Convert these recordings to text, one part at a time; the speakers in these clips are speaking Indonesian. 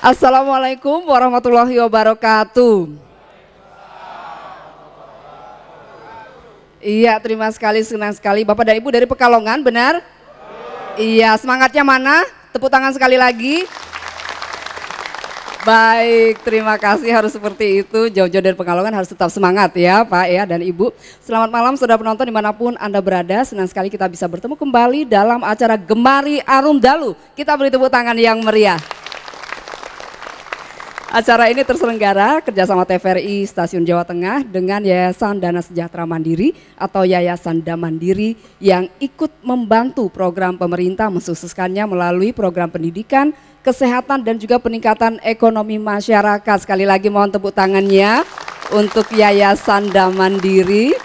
Assalamualaikum warahmatullahi wabarakatuh. Iya, terima sekali, senang sekali. Bapak dan Ibu dari Pekalongan, benar? Iya, semangatnya mana? Tepuk tangan sekali lagi. Baik, terima kasih, harus seperti itu. Jauh-jauh dari Pekalongan harus tetap semangat ya Pak ya dan Ibu. Selamat malam saudara penonton dimanapun Anda berada. Senang sekali kita bisa bertemu kembali dalam acara Gemari Arum Dalu. Kita beri tepuk tangan yang meriah. Acara ini terselenggara kerjasama TVRI Stasiun Jawa Tengah dengan Yayasan Dana Sejahtera Mandiri atau Yayasan Damandiri yang ikut membantu program pemerintah mensukseskannya melalui program pendidikan, kesehatan dan juga peningkatan ekonomi masyarakat. Sekali lagi mohon tepuk tangannya untuk Yayasan Damandiri.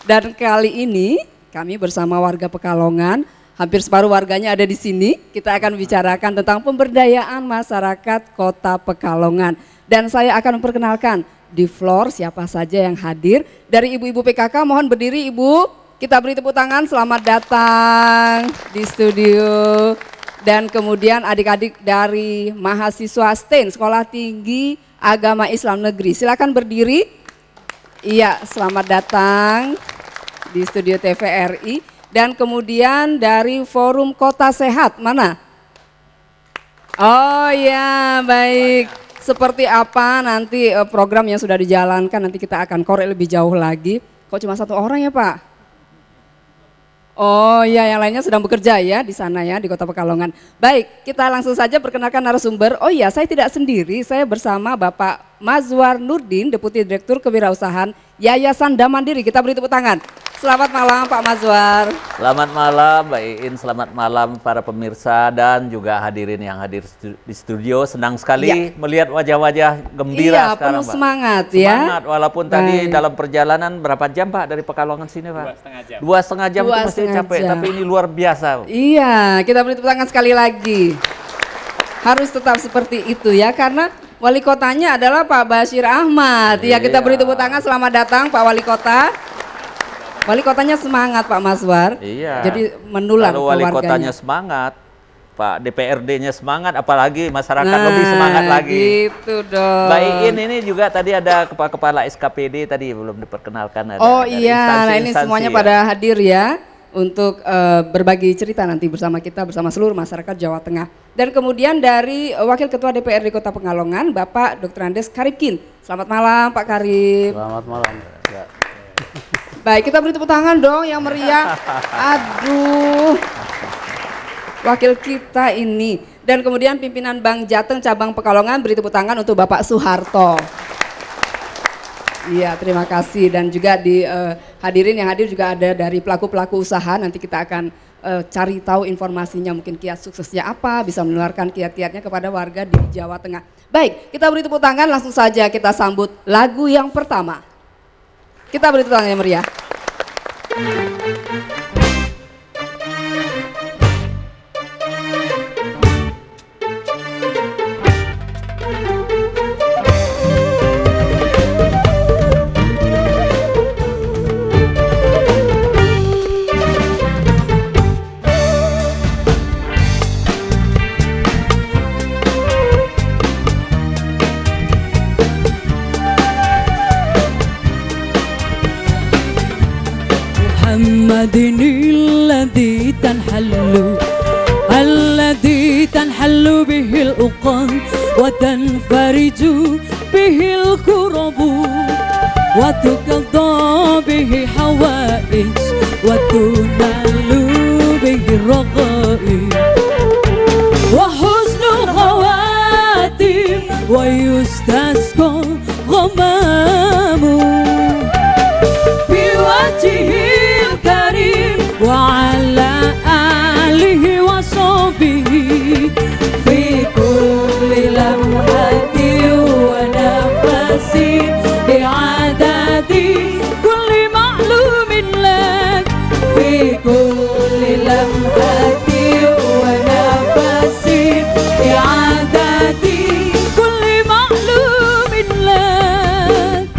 Dan kali ini kami bersama warga Pekalongan, hampir separuh warganya ada di sini. Kita akan bicarakan tentang pemberdayaan masyarakat Kota Pekalongan. Dan saya akan memperkenalkan di floor siapa saja yang hadir. Dari ibu-ibu PKK mohon berdiri Ibu. Kita beri tepuk tangan, selamat datang di studio. Dan kemudian adik-adik dari mahasiswa STEN, Sekolah Tinggi Agama Islam Negeri. Silakan berdiri. Iya, selamat datang di studio TVRI. Dan kemudian dari Forum Kota Sehat, mana? Oh ya, baik. Seperti apa nanti program yang sudah dijalankan, nanti kita akan korek lebih jauh lagi. Kok cuma satu orang ya Pak? Oh ya, yang lainnya sedang bekerja ya di sana ya, di Kota Pekalongan. Baik, kita langsung saja perkenalkan narasumber. Oh iya, saya tidak sendiri, saya bersama Bapak Mazwar Nurdin, Deputi Direktur Kewirausahaan Yayasan Damandiri. Kita beri tepuk tangan. Selamat malam Pak Mazwar. Selamat malam Mbak Iin, selamat malam para pemirsa dan juga hadirin yang hadir di studio. Senang sekali melihat wajah-wajah gembira sekarang penuh Pak. Semangat ya. Semangat walaupun tadi dalam perjalanan berapa jam Pak dari Pekalongan sini Pak? 2,5 jam. 2,5 jam itu masih capek, tapi ini luar biasa. Iya, kita beri tepuk tangan sekali lagi. Harus tetap seperti itu ya, karena wali kotanya adalah Pak Bashir Ahmad. Iya, kita beri tepuk tangan, selamat datang Pak Wali Kota. Wali kotanya semangat Pak Mazwar. Iya. Jadi menular ke wali warganya. kotanya semangat, Pak DPRD-nya semangat, apalagi masyarakat lebih semangat lagi. Gitu dong. Mbak Iin ini juga tadi ada kepala SKPD tadi belum diperkenalkan. Oh iya, nah ini semuanya ya. pada hadir ya untuk berbagi cerita nanti bersama kita, bersama seluruh masyarakat Jawa Tengah. Dan kemudian dari Wakil Ketua DPRD Kota Pekalongan, Bapak Dr. Andes Karipkin. Selamat malam Pak Karip. Selamat malam. Ya. Baik, kita beri tepuk tangan dong yang meriah. Aduh, wakil kita ini. Dan kemudian pimpinan Bank Jateng Cabang Pekalongan, beri tepuk tangan untuk Bapak Soeharto. Iya, terima kasih. Dan juga di hadirin yang hadir juga ada dari pelaku-pelaku usaha. Nanti kita akan cari tahu informasinya, mungkin kiat suksesnya apa, bisa menularkan kiat-kiatnya kepada warga di Jawa Tengah. Baik, kita beri tepuk tangan, langsung saja kita sambut lagu yang pertama. Kita beri tepuk tangan yang meriah. محمد الذي تنحل به الأقام وتنفرج به الكرب وتقضى به حوائج وتنال به الرغائب وحسن الخواتم ويستسقى غمام بوجهه الكريم وعلى آله وصحبه في كل لمحة ونفس بعدد كل معلوم لك في كل لمحة ونفس بعدد كل معلوم لك.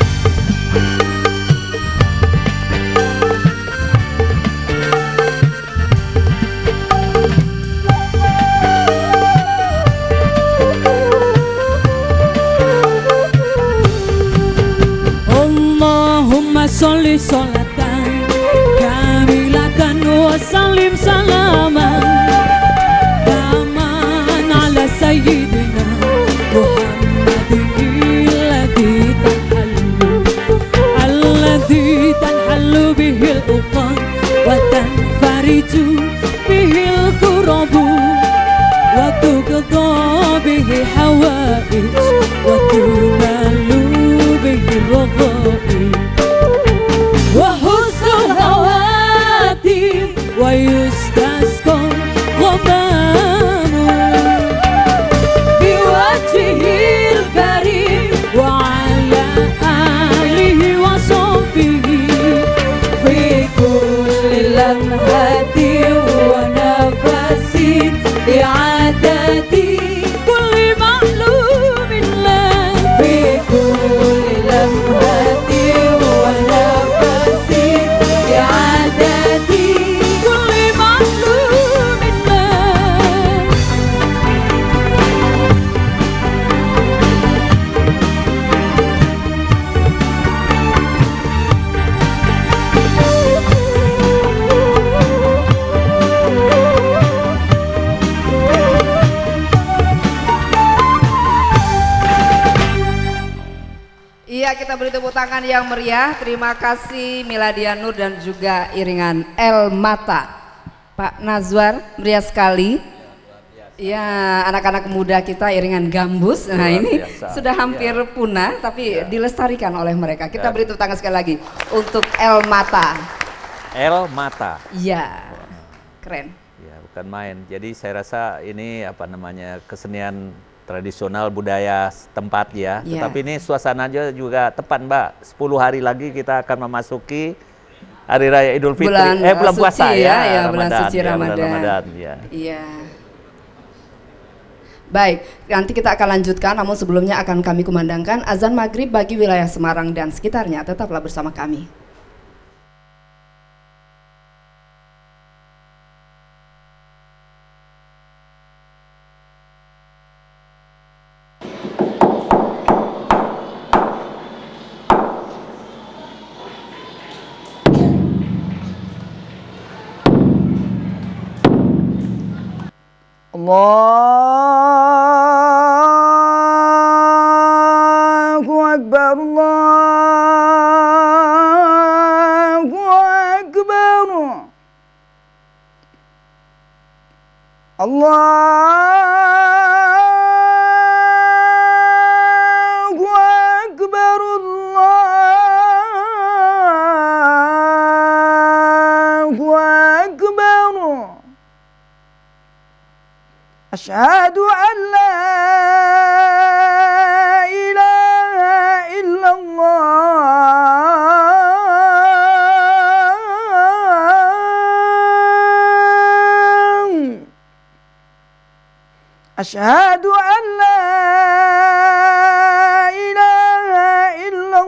صل صلاة كاملة وسلم سلاما تاما على سيدنا محمد الذي تنحل به الأقام وتنفرج به الكرب وتقضى به حوائج وتنال به الرغائب وحسن الخواتيم ويستسقى غمام بوجهه الكريم وعلى آله وصحبه في كل لمحة ونفس بعدد كل معلوم له في كل لمحة ونفس بعدد كل معلوم له. Iya, kita beri tepuk tangan yang meriah. Terima kasih Miladian Nur dan juga iringan El Mata. Pak Nazwar, meriah sekali. Iya, anak-anak muda kita iringan gambus. Nah, Luar ini biasa. sudah hampir Iya. punah, tapi dilestarikan oleh mereka. Kita Ya. beri tepuk tangan sekali lagi untuk El Mata. El Mata. Iya, keren. Ya, bukan main. Jadi saya rasa ini apa namanya kesenian tradisional budaya setempat ya. Iya. Tetapi ini suasananya juga tepat, Mbak. 10 hari lagi kita akan memasuki Hari Raya Idul Fitri. Bulan suci puasa ya, bulan suci ya, bulan Ramadan. Ramadan ya. Iya. Baik, nanti kita akan lanjutkan, namun sebelumnya akan kami kumandangkan azan maghrib bagi wilayah Semarang dan sekitarnya. Tetaplah bersama kami. Allahu Akbar, Allahu Akbar, Allahu Akbar, Allahu Akbar. أشهد أن لا إله إلا الله أشهد أن لا إله إلا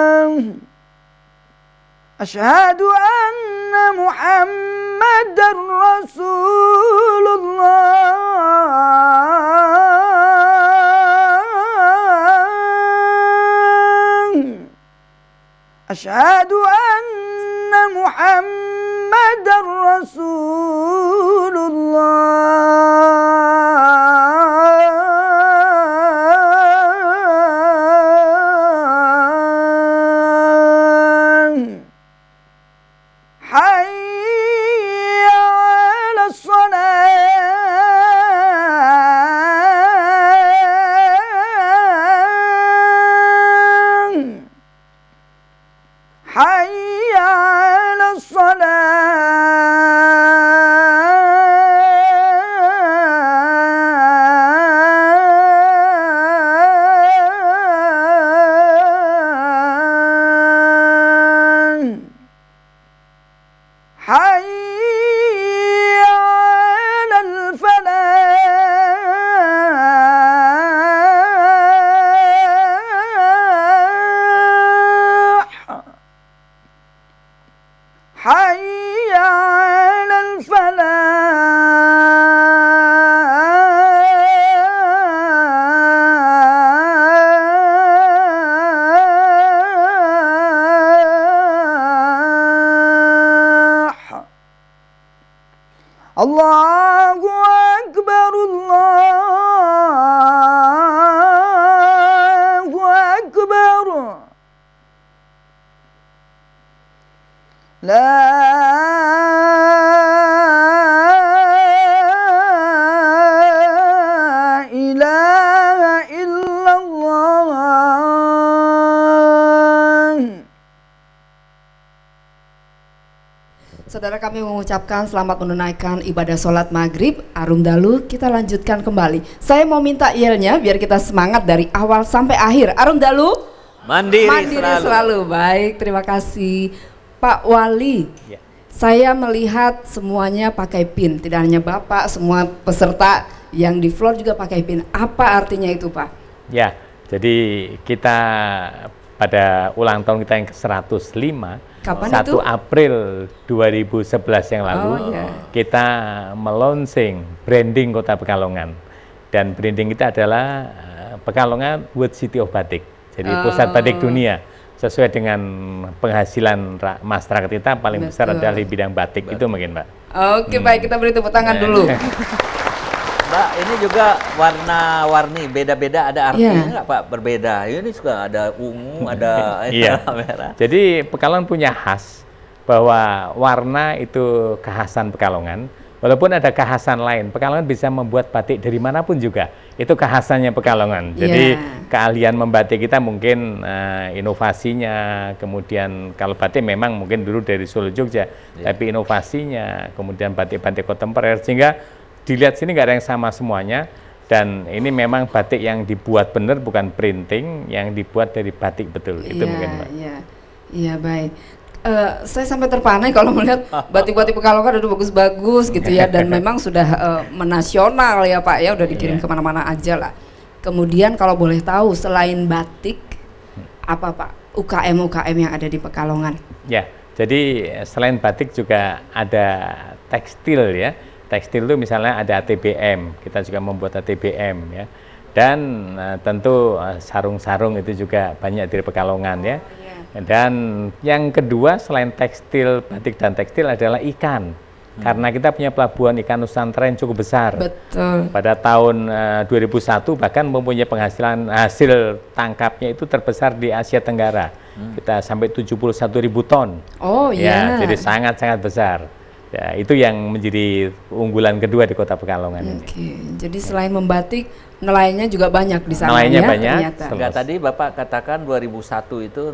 الله أشهد أن محمدا رسول الله أشهد أن محمدا رسول الله حي على الصلاة حي على الصلاة حي على الفلاح حي Allahu Akbar, Allahu Akbar. La ilaha illallah. Saudara, kami mengucapkan selamat menunaikan ibadah sholat maghrib. Arum dalu, kita lanjutkan kembali. Saya mau minta yelnya biar kita semangat dari awal sampai akhir. Arum dalu, Mandiri, selalu. Baik, terima kasih Pak Wali. Ya. Saya melihat semuanya pakai pin, tidak hanya Bapak, semua peserta yang di floor juga pakai pin. Apa artinya itu, Pak? Ya, jadi kita pada ulang tahun kita yang ke-105, Kapan 1 itu? April 2011 yang lalu, Oh, iya. kita melonsing branding Kota Pekalongan. Dan branding kita adalah Pekalongan World City of Batik. Jadi pusat batik dunia. Sesuai dengan penghasilan masyarakat kita paling besar Betul. adalah di bidang batik. Itu mungkin, Mbak. Oke, baik, kita beri tepuk tangan dulu. Mbak, ini juga warna-warni beda-beda, ada artinya Iya. nggak Pak? Berbeda. Ini juga ada ungu, ada Iya. merah. Jadi Pekalongan punya khas bahwa warna itu kekhasan Pekalongan. Walaupun ada kekhasan lain, Pekalongan bisa membuat batik dari manapun juga. Itu kekhasannya Pekalongan. Jadi Iya. keahlian membatik kita mungkin inovasinya, kemudian kalau batik memang mungkin dulu dari Solo Jogja, tapi inovasinya, kemudian batik-batik kontemporer, sehingga dilihat sini nggak ada yang sama semuanya. Dan ini memang batik yang dibuat benar, bukan printing, yang dibuat dari batik betul. Itu mungkin, Mbak. Iya, baik. Saya sampai terpana kalau melihat batik-batik Pekalongan udah bagus-bagus gitu ya, dan memang sudah menasional ya Pak ya, udah dikirim Iya. kemana-mana aja lah. Kemudian kalau boleh tahu, selain batik, apa Pak UKM-UKM yang ada di Pekalongan? Ya, jadi selain batik juga ada tekstil ya. Tekstil itu misalnya ada ATBM, kita juga membuat ATBM ya. Dan tentu sarung-sarung itu juga banyak dari Pekalongan ya. Dan yang kedua selain tekstil, batik dan tekstil adalah ikan. Karena kita punya pelabuhan ikan Nusantara yang cukup besar. Betul. Pada tahun 2001 bahkan mempunyai penghasilan hasil tangkapnya itu terbesar di Asia Tenggara. Kita sampai 71.000 ton. Oh Ya, iya. jadi sangat-sangat besar. Ya, itu yang menjadi unggulan kedua di Kota Pekalongan ini. Oke, jadi selain membatik, nelayannya juga banyak di sana Nelayannya ya, banyak. ternyata. Sel- Enggak, tadi Bapak katakan 2001 itu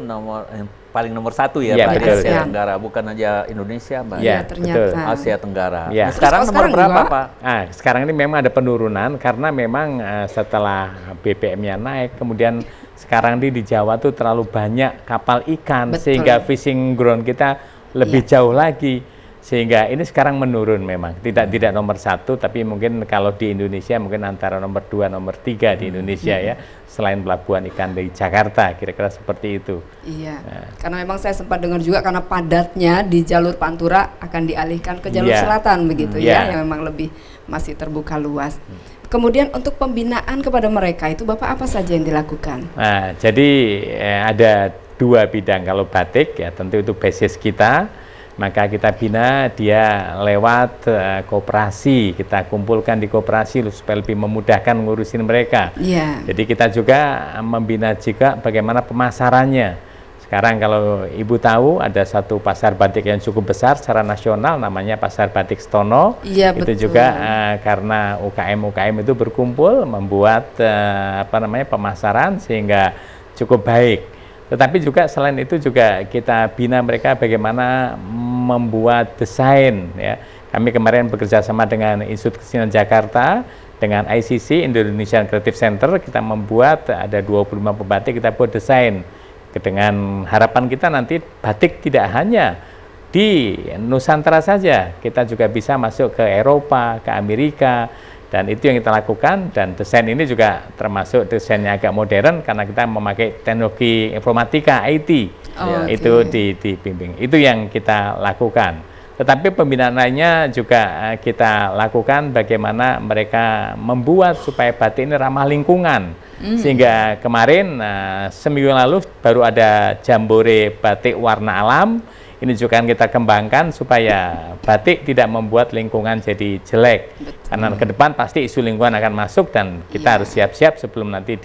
paling nomor satu ya, Iya, Pak, di betul. Asia Iya. Tenggara, bukan aja Indonesia, Mbak. Iya, ternyata. betul. Asia Tenggara. Iya. Nah, sekarang Terus nomor sekarang berapa, juga? Pak? Sekarang ini memang ada penurunan karena memang setelah BBM-nya naik, kemudian sekarang di Jawa tuh terlalu banyak kapal ikan, Betul. sehingga fishing ground kita lebih jauh lagi. Sehingga ini sekarang menurun memang, tidak nomor 1, tapi mungkin kalau di Indonesia mungkin antara nomor 2, nomor 3 di Indonesia ya, selain pelabuhan ikan di Jakarta, kira-kira seperti itu. Iya, karena memang saya sempat dengar juga karena padatnya di jalur Pantura akan dialihkan ke jalur Iya. selatan begitu Iya. ya, yang memang lebih masih terbuka luas. Kemudian untuk pembinaan kepada mereka itu Bapak apa saja yang dilakukan? Nah, jadi ada 2 bidang. Kalau batik ya tentu itu basis kita, maka kita bina dia lewat koperasi, kita kumpulkan di koperasi supaya lebih memudahkan ngurusin mereka. Iya. Jadi kita juga membina juga bagaimana pemasarannya. Sekarang kalau Ibu tahu ada satu pasar batik yang cukup besar secara nasional, namanya Pasar Batik Stono. Iya, Itu betul. juga karena UKM itu berkumpul membuat pemasaran sehingga cukup baik. Tetapi juga selain itu juga kita bina mereka bagaimana membuat desain ya. Kami kemarin bekerja sama dengan Institut Kesenian Jakarta, dengan ICC, Indonesian Creative Center, kita membuat ada 25 pembatik, kita buat desain. Dengan harapan kita nanti batik tidak hanya di Nusantara saja, kita juga bisa masuk ke Eropa, ke Amerika, dan itu yang kita lakukan. Dan desain ini juga termasuk desainnya agak modern karena kita memakai teknologi informatika IT. Oh, Itu oke. dibimbing. Itu yang kita lakukan. Tetapi pembinaan lainnya juga kita lakukan bagaimana mereka membuat supaya batik ini ramah lingkungan. Sehingga kemarin seminggu lalu baru ada jambore batik warna alam. Ini juga akan kita kembangkan supaya batik tidak membuat lingkungan jadi jelek. Karena ke depan pasti isu lingkungan akan masuk dan kita harus siap-siap sebelum nanti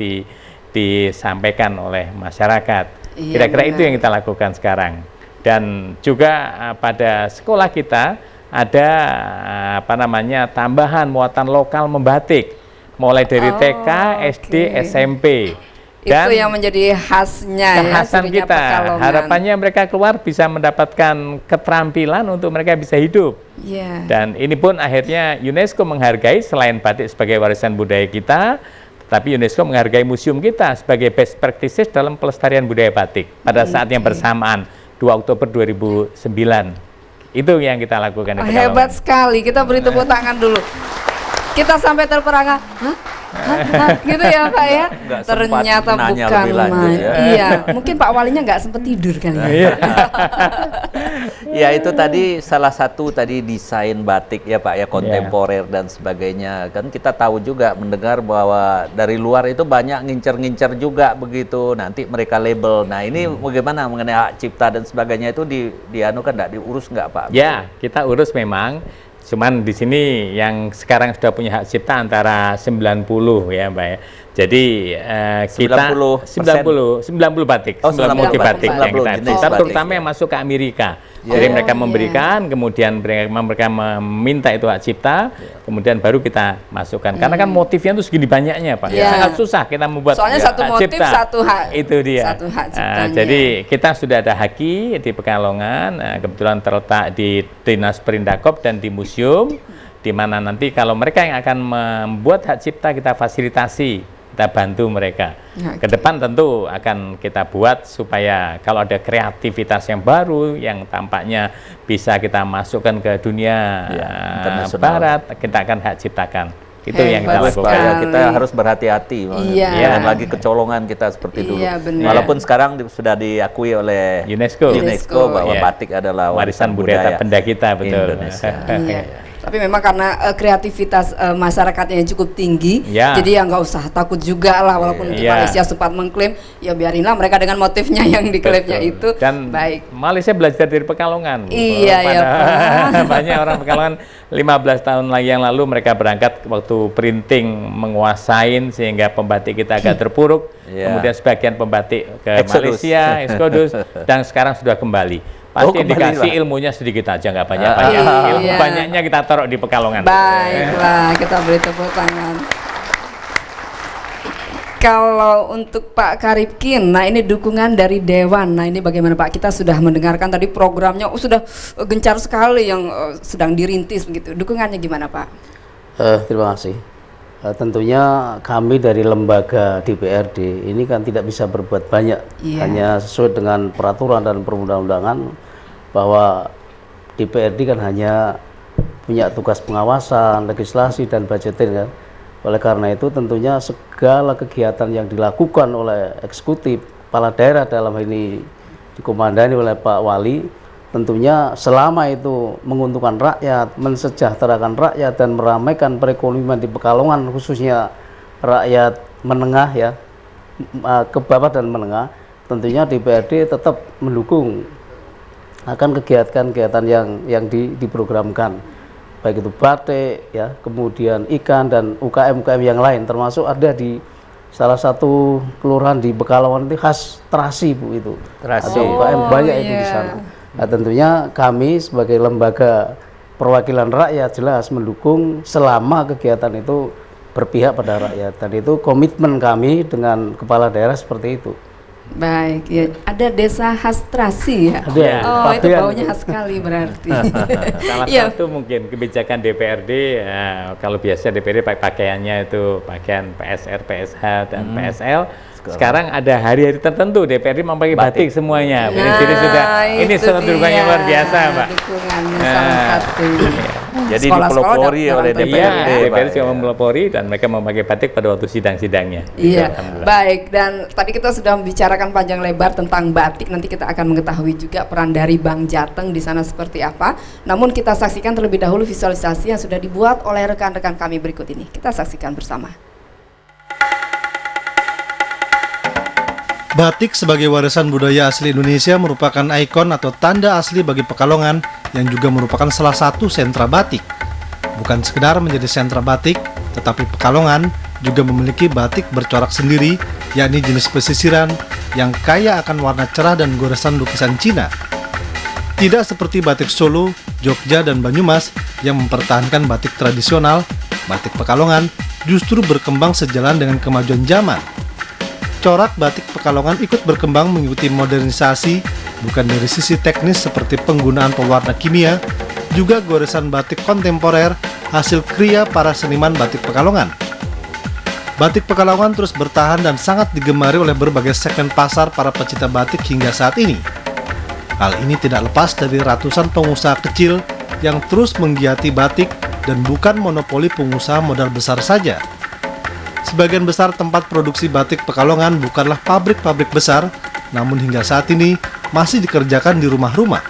disampaikan oleh masyarakat. Kira-kira itu yang kita lakukan sekarang. Dan juga pada sekolah kita ada tambahan muatan lokal membatik mulai dari TK, SD, SMP. Dan itu yang menjadi khasnya kekhasan cirinya kita. Pekalongan. Harapannya mereka keluar bisa mendapatkan keterampilan untuk mereka bisa hidup. Dan ini pun akhirnya UNESCO menghargai selain batik sebagai warisan budaya kita, tapi UNESCO menghargai museum kita sebagai best practices dalam pelestarian budaya batik pada saat yang bersamaan 2 Oktober 2009. Itu yang kita lakukan. Hebat sekali, kita beri tepuk tangan dulu. Kita sampai terperangah, gitu ya Pak ya? Ternyata bukan main. Ya. Iya, mungkin Pak Walinya nggak sempat tidur kali ya. Ya itu tadi salah satu tadi desain batik ya Pak ya, kontemporer dan sebagainya. Kan kita tahu juga mendengar bahwa dari luar itu banyak ngincer-ngincer juga begitu. Nanti mereka label. Nah ini bagaimana mengenai hak cipta dan sebagainya itu dianukan nggak, diurus nggak Pak? Ya, kita urus memang. Cuman di sini yang sekarang sudah punya hak cipta antara 90 ya Mbak ya. Jadi kita 90 batik, 90 motif batik yang kita cipta, terutama yang masuk ke Amerika. Jadi mereka memberikan, kemudian mereka meminta itu hak cipta, kemudian baru kita masukkan. Karena kan motifnya itu segini banyaknya Pak. Sangat susah kita membuat soalnya satu hak motif cipta. satu hak. Itu dia. Satu hak ciptanya. Jadi kita sudah ada haki di Pekalongan, kebetulan terletak di Dinas Perindakop dan di museum, di mana nanti kalau mereka yang akan membuat hak cipta kita fasilitasi, kita bantu mereka. Ke depan tentu akan kita buat supaya kalau ada kreativitas yang baru yang tampaknya bisa kita masukkan ke dunia barat, kita akan hak ciptakan. Itu yang kita lakukan. Kita harus berhati-hati, jangan lagi kecolongan kita seperti dulu. Walaupun sekarang sudah diakui oleh UNESCO bahwa batik adalah warisan budaya benda kita, betul. Indonesia. Tapi memang karena kreativitas masyarakatnya yang cukup tinggi, jadi ya nggak usah takut juga lah, walaupun di Malaysia sempat mengklaim, ya biarinlah mereka dengan motifnya yang diklaimnya itu. Dan baik. Malaysia belajar dari Pekalongan. Iya ya Pak. Banyak orang Pekalongan 15 tahun lagi yang lalu mereka berangkat waktu printing menguasain sehingga pembatik kita agak terpuruk. Kemudian sebagian pembatik ke Malaysia, Exodus, dan sekarang sudah kembali. Pasti dikasih ilmunya sedikit aja, nggak banyak-banyak. Ilmu banyaknya kita taruh di Pekalongan. Baiklah, kita beri tepuk tangan. Kalau untuk Pak Karipkin, nah ini dukungan dari Dewan. Nah ini bagaimana Pak? Kita sudah mendengarkan tadi programnya, sudah gencar sekali yang sedang dirintis begitu. Dukungannya gimana Pak? Terima kasih. Tentunya kami dari lembaga DPRD ini kan tidak bisa berbuat banyak, hanya sesuai dengan peraturan dan perundang-undangan bahwa DPRD kan hanya punya tugas pengawasan, legislasi dan budgeting kan. Oleh karena itu tentunya segala kegiatan yang dilakukan oleh eksekutif, kepala daerah dalam ini dikomandani oleh Pak Wali, tentunya selama itu menguntungkan rakyat, mensejahterakan rakyat dan meramaikan perekonomian di Pekalongan, khususnya rakyat menengah ya, ke bawah dan menengah, tentunya DPRD tetap mendukung akan kegiatan-kegiatan yang diprogramkan, baik itu batik ya, kemudian ikan dan UKM-UKM yang lain, termasuk ada di salah satu kelurahan di Pekalongan itu khas terasi Bu itu. Terasi. Ada UKM banyak itu di sana. Nah, tentunya kami sebagai lembaga perwakilan rakyat jelas mendukung selama kegiatan itu berpihak pada rakyat, dan itu komitmen kami dengan kepala daerah seperti itu. Baik, ya ada desa khas terasi ya. Itu baunya khas sekali berarti. Salah satu mungkin kebijakan DPRD, kalau biasa DPRD pakaiannya itu pakaian PSR, PSH dan PSL. Sekarang ada hari-hari tertentu DPRD memakai batik semuanya. Jadi sudah ini suatu dukungan yang luar biasa, Pak. Dukungannya salah satu. Jadi Sekolah-sekolah dipelopori udah oleh terang DPRD. terang Iya, Pak, DPRD juga ya. mempelopori dan mereka memakai batik pada waktu sidang-sidangnya. Iya, Alhamdulillah. baik. Dan tadi kita sudah membicarakan panjang lebar tentang batik. Nanti kita akan mengetahui juga peran dari Bank Jateng di sana seperti apa. Namun kita saksikan terlebih dahulu visualisasi yang sudah dibuat oleh rekan-rekan kami berikut ini. Kita saksikan bersama. Batik sebagai warisan budaya asli Indonesia merupakan ikon atau tanda asli bagi Pekalongan yang juga merupakan salah satu sentra batik. Bukan sekedar menjadi sentra batik, tetapi Pekalongan juga memiliki batik bercorak sendiri, yakni jenis pesisiran yang kaya akan warna cerah dan goresan lukisan Cina. Tidak seperti batik Solo, Jogja, dan Banyumas yang mempertahankan batik tradisional, batik Pekalongan justru berkembang sejalan dengan kemajuan zaman. Corak batik Pekalongan ikut berkembang mengikuti modernisasi, bukan dari sisi teknis seperti penggunaan pewarna kimia, juga goresan batik kontemporer hasil kriya para seniman batik Pekalongan. Batik Pekalongan terus bertahan dan sangat digemari oleh berbagai segmen pasar para pecinta batik hingga saat ini. Hal ini tidak lepas dari ratusan pengusaha kecil yang terus menggiati batik dan bukan monopoli pengusaha modal besar saja. Sebagian besar tempat produksi batik Pekalongan bukanlah pabrik-pabrik besar, namun hingga saat ini masih dikerjakan di rumah-rumah.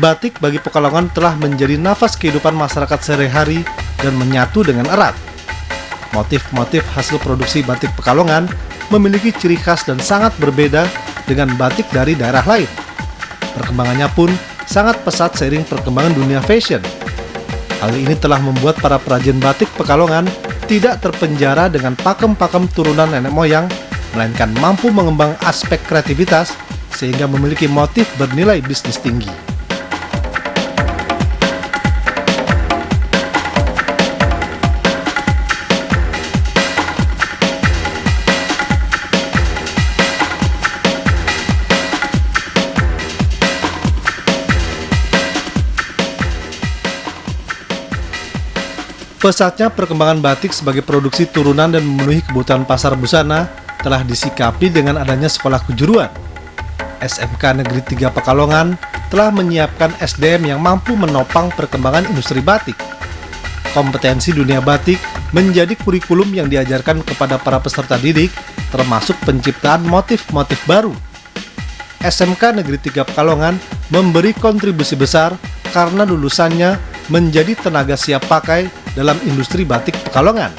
Batik bagi Pekalongan telah menjadi nafas kehidupan masyarakat sehari-hari dan menyatu dengan erat. Motif-motif hasil produksi batik Pekalongan memiliki ciri khas dan sangat berbeda dengan batik dari daerah lain. Perkembangannya pun sangat pesat seiring perkembangan dunia fashion. Hal ini telah membuat para perajin batik Pekalongan tidak terpenjara dengan pakem-pakem turunan nenek moyang, melainkan mampu mengembang aspek kreativitas sehingga memiliki motif bernilai bisnis tinggi. Pesatnya perkembangan batik sebagai produksi turunan dan memenuhi kebutuhan pasar busana telah disikapi dengan adanya sekolah kejuruan. SMK Negeri 3 Pekalongan telah menyiapkan SDM yang mampu menopang perkembangan industri batik. Kompetensi dunia batik menjadi kurikulum yang diajarkan kepada para peserta didik, termasuk penciptaan motif-motif baru. SMK Negeri 3 Pekalongan memberi kontribusi besar karena lulusannya menjadi tenaga siap pakai dalam industri batik Pekalongan.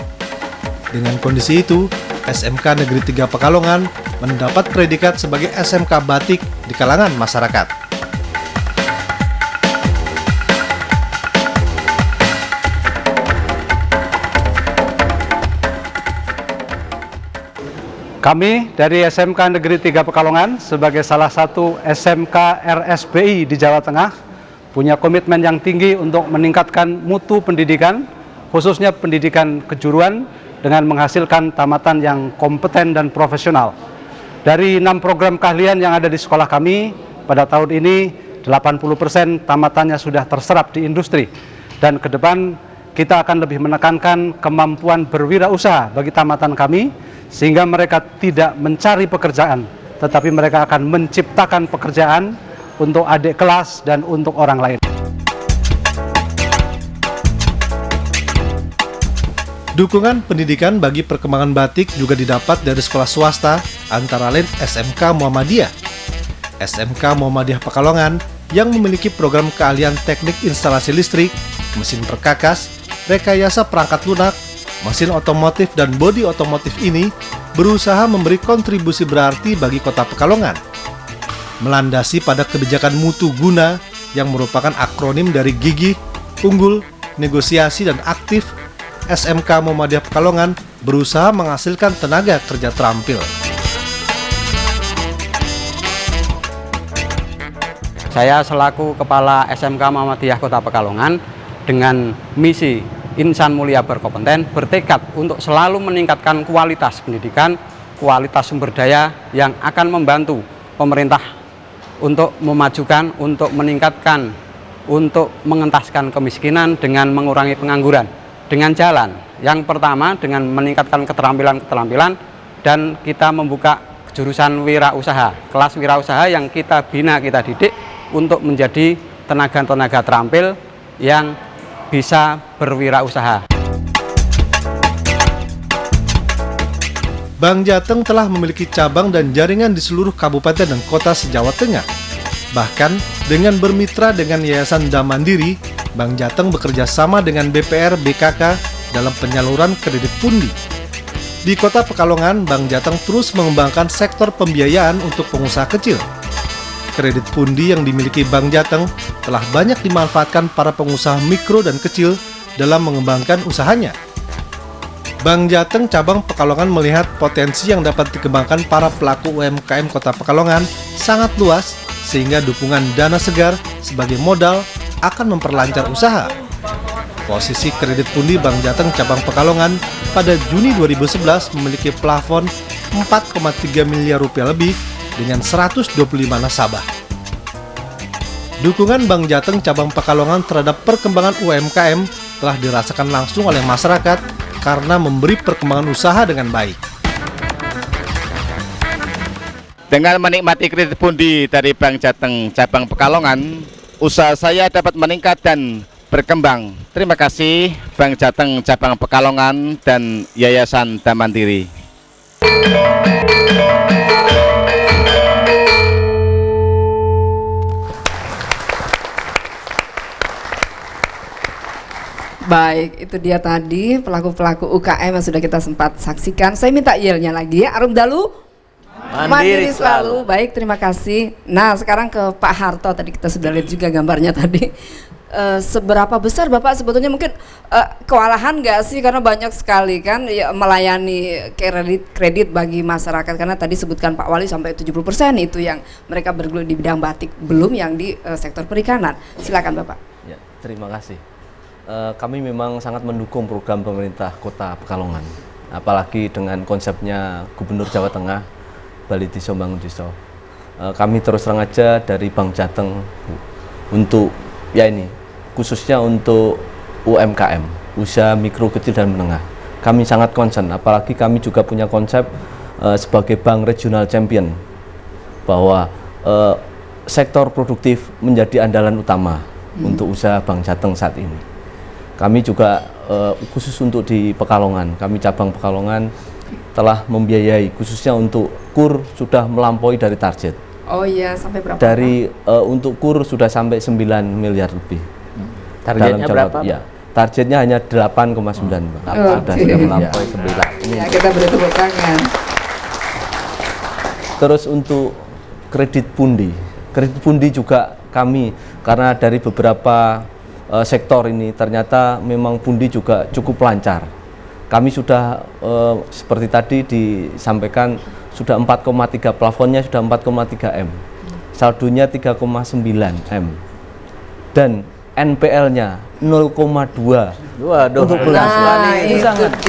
Dengan kondisi itu, SMK Negeri 3 Pekalongan mendapat predikat sebagai SMK Batik di kalangan masyarakat. Kami dari SMK Negeri 3 Pekalongan sebagai salah satu SMK RSBI di Jawa Tengah punya komitmen yang tinggi untuk meningkatkan mutu pendidikan, khususnya pendidikan kejuruan dengan menghasilkan tamatan yang kompeten dan profesional. Dari 6 program keahlian yang ada di sekolah kami, pada tahun ini 80% tamatannya sudah terserap di industri. Dan ke depan kita akan lebih menekankan kemampuan berwirausaha bagi tamatan kami, sehingga mereka tidak mencari pekerjaan, tetapi mereka akan menciptakan pekerjaan untuk adik kelas dan untuk orang lain. Dukungan pendidikan bagi perkembangan batik juga didapat dari sekolah swasta, antara lain SMK Muhammadiyah. SMK Muhammadiyah Pekalongan yang memiliki program keahlian teknik instalasi listrik, mesin perkakas, rekayasa perangkat lunak, mesin otomotif dan bodi otomotif ini berusaha memberi kontribusi berarti bagi kota Pekalongan. Melandasi pada kebijakan mutu guna yang merupakan akronim dari gigih, unggul, negosiasi, dan aktif, SMK Muhammadiyah Pekalongan berusaha menghasilkan tenaga kerja terampil. Saya selaku Kepala SMK Muhammadiyah Kota Pekalongan dengan misi Insan Mulia Berkompeten bertekad untuk selalu meningkatkan kualitas pendidikan, kualitas sumber daya yang akan membantu pemerintah untuk memajukan, untuk meningkatkan untuk mengentaskan kemiskinan dengan mengurangi pengangguran dengan jalan. Yang pertama dengan meningkatkan keterampilan-keterampilan dan kita membuka jurusan wirausaha, kelas wirausaha yang kita bina, kita didik untuk menjadi tenaga-tenaga terampil yang bisa berwirausaha. Bank Jateng telah memiliki cabang dan jaringan di seluruh kabupaten dan kota se-Jawa Tengah. Bahkan, dengan bermitra dengan Yayasan Dam Mandiri, Bank Jateng bekerja sama dengan BPR BKK dalam penyaluran kredit pundi. Di Kota Pekalongan, Bank Jateng terus mengembangkan sektor pembiayaan untuk pengusaha kecil. Kredit pundi yang dimiliki Bank Jateng telah banyak dimanfaatkan para pengusaha mikro dan kecil dalam mengembangkan usahanya. Bank Jateng cabang Pekalongan melihat potensi yang dapat dikembangkan para pelaku UMKM Kota Pekalongan sangat luas, sehingga dukungan dana segar sebagai modal akan memperlancar usaha. Posisi kredit pundi Bank Jateng cabang Pekalongan pada Juni 2011 memiliki plafon 4,3 miliar rupiah lebih dengan 125 nasabah. Dukungan Bank Jateng cabang Pekalongan terhadap perkembangan UMKM telah dirasakan langsung oleh masyarakat karena memberi perkembangan usaha dengan baik. Dengan menikmati kredit pundi dari Bank Jateng cabang Pekalongan, usaha saya dapat meningkat dan berkembang. Terima kasih Bank Jateng cabang Pekalongan dan Yayasan Dam Mandiri. Baik, itu dia tadi pelaku-pelaku UKM yang sudah kita sempat saksikan. Saya minta yelnya lagi ya. Arum Dalu Mandiri selalu. Baik, terima kasih. Nah, sekarang ke Pak Harto. Tadi kita sudah lihat juga gambarnya tadi. Seberapa besar Bapak sebetulnya mungkin kewalahan nggak sih, karena banyak sekali kan ya, melayani kredit bagi masyarakat, karena tadi sebutkan Pak Wali sampai 70% itu yang mereka bergelut di bidang batik, belum yang di sektor perikanan. Silakan Bapak. Ya, terima kasih. Kami memang sangat mendukung program pemerintah Kota Pekalongan, apalagi dengan konsepnya Gubernur Jawa Tengah, Bali Diso Bangun Diso. Kami terus terang aja dari Bank Jateng untuk ya ini khususnya untuk UMKM, usaha mikro kecil dan menengah. Kami sangat concern, apalagi kami juga punya konsep sebagai bank regional champion bahwa sektor produktif menjadi andalan utama untuk usaha Bank Jateng saat ini. Kami juga khusus untuk di Pekalongan, kami cabang Pekalongan telah membiayai khususnya untuk KUR sudah melampaui dari target. Oh iya, sampai berapa? Dari untuk KUR sudah sampai 9 miliar lebih. Targetnya berapa? Ya, targetnya hanya 8,9. Sudah melampaui 9. Ya, kita beri tepuk tangan. Terus untuk kredit pundi juga kami, karena dari beberapa sektor ini ternyata memang pundi juga cukup lancar. Kami sudah seperti tadi disampaikan sudah 4,3, plafonnya sudah 4,3 M, saldonya 3,9 M, dan NPL-nya 0,2. Untuk bulan Nah, itu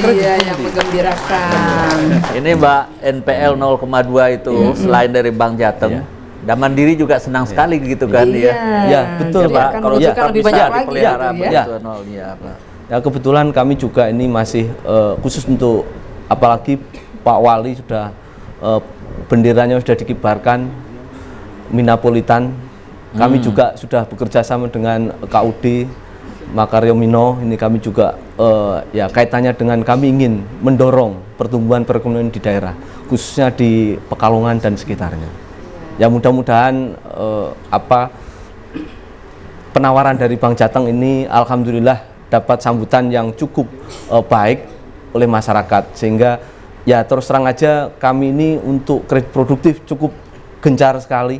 dia yang menggembirakan. Ini Mbak, NPL 0,2 itu selain dari Bank Jateng, Dam Mandiri juga senang sekali gitu kan Iya. Ya, betul Jadi Pak. akan menunjukkan lebih banyak lagi dipelihara gitu, ya. begitu nolnya, Pak. Ya, kebetulan kami juga ini masih khusus untuk, apalagi Pak Wali sudah benderanya sudah dikibarkan Minapolitan. Kami juga sudah bekerja sama dengan KUD Makaryo Mino. Ini kami juga ya kaitannya dengan kami ingin mendorong pertumbuhan perekonomian di daerah, khususnya di Pekalongan dan sekitarnya. Ya, mudah-mudahan penawaran dari Bank Jateng ini alhamdulillah dapat sambutan yang cukup baik oleh masyarakat, sehingga ya terus terang aja kami ini untuk kredit produktif cukup gencar sekali.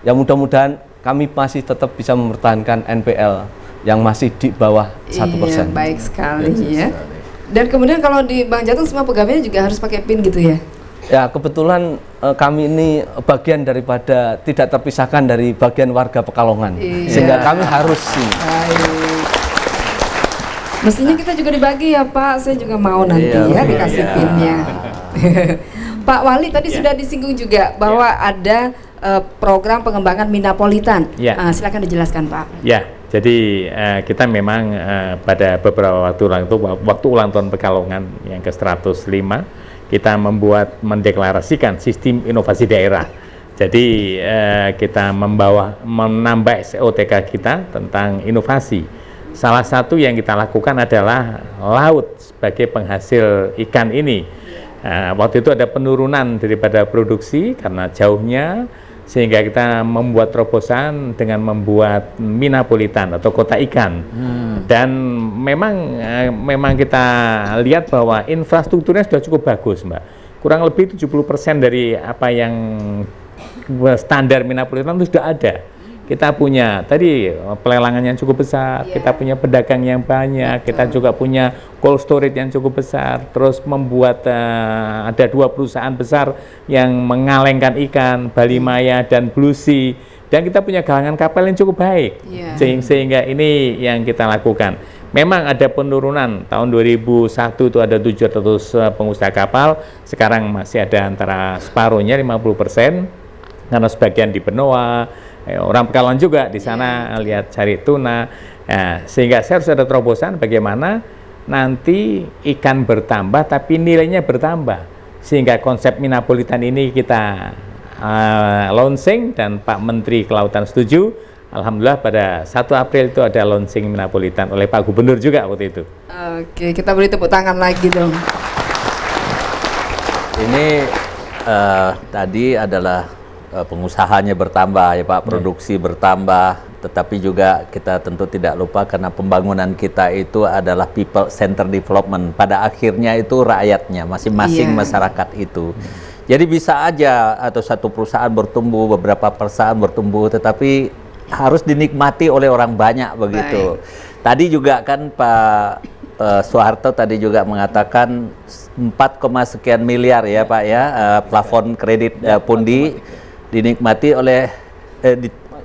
Ya, mudah-mudahan kami masih tetap bisa mempertahankan NPL yang masih di bawah 1%. Iya, baik sekali ya. Dan kemudian kalau di Bank Jateng semua pegawainya juga harus pakai PIN gitu ya? Ya, kebetulan kami ini bagian daripada tidak terpisahkan dari bagian warga Pekalongan, sehingga kami harus ini. Baik. Mestinya kita juga dibagi ya Pak, saya juga mau nanti ya dikasih PIN-nya. Pak Wali tadi sudah disinggung juga bahwa ada program pengembangan Minapolitan. Silakan dijelaskan Pak. Ya, Jadi kita memang pada beberapa waktu ulang tahun Pekalongan yang ke-105, kita mendeklarasikan sistem inovasi daerah. Jadi kita menambah SOTK kita tentang inovasi. Salah satu yang kita lakukan adalah laut sebagai penghasil ikan ini. Waktu itu ada penurunan daripada produksi karena jauhnya, sehingga kita membuat terobosan dengan membuat Minapolitan atau kota ikan. Dan memang kita lihat bahwa infrastrukturnya sudah cukup bagus, Mbak. Kurang lebih 70% dari apa yang standar Minapolitan itu sudah ada. Kita punya tadi pelelangan yang cukup besar, kita punya pedagang yang banyak, kita juga punya cold storage yang cukup besar, terus membuat ada 2 perusahaan besar yang mengalengkan ikan, Bali Maya dan Blue Sea, dan kita punya galangan kapal yang cukup baik, sehingga ini yang kita lakukan. Memang ada penurunan, tahun 2001 itu ada 700 pengusaha kapal, sekarang masih ada antara separuhnya 50%, karena sebagian di Benoa, orang Pekalongan juga di sana lihat cari tuna. Sehingga saya harus ada terobosan bagaimana nanti ikan bertambah tapi nilainya bertambah, sehingga konsep Minapolitan ini kita launching dan Pak Menteri Kelautan setuju. Alhamdulillah pada 1 April itu ada launching Minapolitan oleh Pak Gubernur juga waktu itu. Oke, kita beri tepuk tangan lagi dong. Ini tadi adalah pengusahanya bertambah ya Pak, produksi bertambah, tetapi juga kita tentu tidak lupa karena pembangunan kita itu adalah people center development. Pada akhirnya itu rakyatnya, masing-masing masyarakat itu. Jadi bisa aja atau satu perusahaan bertumbuh, beberapa perusahaan bertumbuh, tetapi harus dinikmati oleh orang banyak begitu. Tadi juga kan Pak Soeharto tadi juga mengatakan 4, sekian miliar ya Pak ya, plafon kredit Pundi dinikmati oleh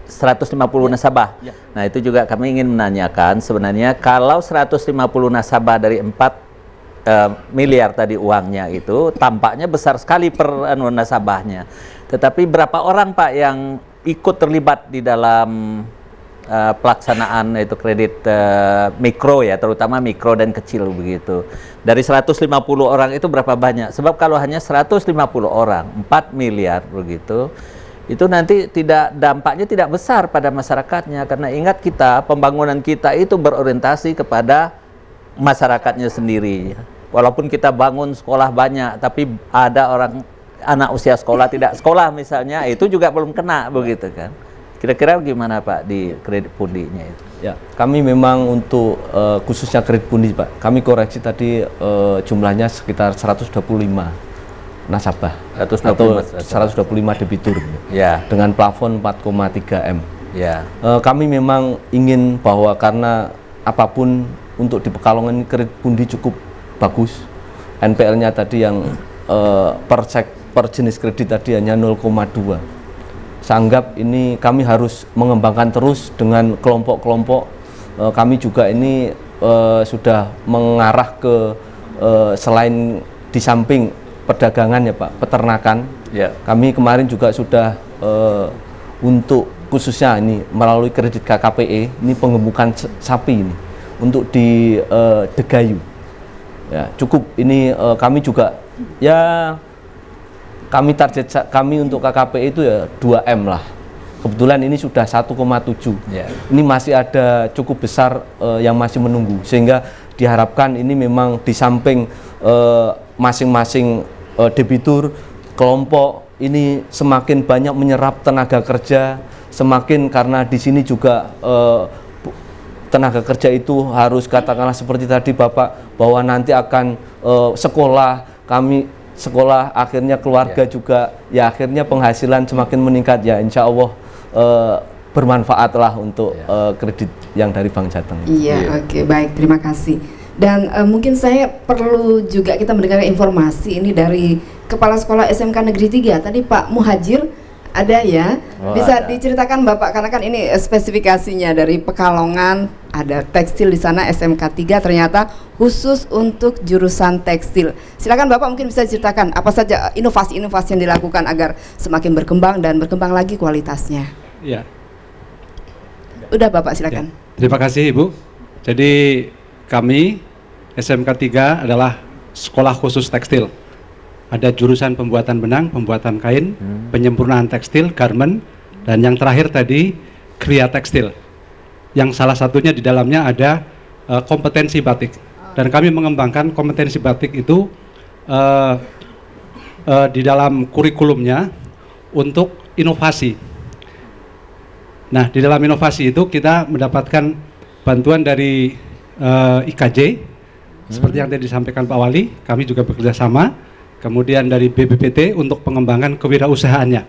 150 nasabah. Nah itu juga kami ingin menanyakan sebenarnya kalau 150 nasabah dari 4 miliar tadi uangnya itu tampaknya besar sekali per nasabahnya. Tetapi berapa orang Pak yang ikut terlibat di dalam pelaksanaan itu kredit mikro ya, terutama mikro dan kecil begitu. Dari 150 orang itu berapa banyak? Sebab kalau hanya 150 orang, 4 miliar begitu, itu nanti dampaknya tidak besar pada masyarakatnya, karena ingat kita pembangunan kita itu berorientasi kepada masyarakatnya sendiri. Walaupun kita bangun sekolah banyak, tapi ada anak usia sekolah tidak sekolah misalnya, itu juga belum kena begitu kan. Kira-kira gimana Pak di kredit Pundinya itu? Ya, kami memang untuk khususnya kredit Pundi Pak, kami koreksi tadi jumlahnya sekitar 125 nasabah atau 125 debitur dengan plafon 4,3 M. Kami memang ingin bahwa karena apapun untuk di Pekalongan kredit Pundi cukup bagus, NPL-nya tadi yang per jenis kredit tadi hanya 0,2. Saya anggap ini kami harus mengembangkan terus dengan kelompok-kelompok. Kami juga ini sudah mengarah ke selain di samping perdagangan ya Pak, peternakan. Kami kemarin juga sudah untuk khususnya ini melalui kredit KKPE ini pengemukan sapi ini untuk di Degayu. Ya, cukup ini kami juga ya kami target kami untuk KKPE itu ya 2M lah. Kebetulan ini sudah 1,7. Ini masih ada cukup besar yang masih menunggu, sehingga diharapkan ini memang di samping masing-masing debitur kelompok ini semakin banyak menyerap tenaga kerja, semakin karena di sini juga tenaga kerja itu harus katakanlah seperti tadi Bapak bahwa nanti akan sekolah, kami sekolah, akhirnya keluarga juga, ya akhirnya penghasilan semakin meningkat, ya insya Allah bermanfaatlah untuk kredit yang dari Bank Jateng. Oke, baik, terima kasih. Dan mungkin saya perlu juga kita mendengar informasi ini dari Kepala Sekolah SMK Negeri 3, tadi Pak Muhajir ada ya, bisa diceritakan Bapak, karena kan ini spesifikasinya dari Pekalongan, ada tekstil di sana SMK 3 ternyata khusus untuk jurusan tekstil. Silakan Bapak mungkin bisa ceritakan apa saja inovasi-inovasi yang dilakukan agar semakin berkembang dan berkembang lagi kualitasnya. Ya. Udah Bapak silakan. Terima kasih Ibu. Jadi kami SMK 3 adalah sekolah khusus tekstil. Ada jurusan pembuatan benang, pembuatan kain, penyempurnaan tekstil, garment, dan yang terakhir tadi kriya tekstil. Yang salah satunya di dalamnya ada kompetensi batik. Dan kami mengembangkan kompetensi batik itu di dalam kurikulumnya untuk inovasi. Nah, di dalam inovasi itu kita mendapatkan bantuan dari IKJ, seperti yang tadi disampaikan Pak Wali, kami juga bekerja sama, kemudian dari BPPT untuk pengembangan kewirausahaannya.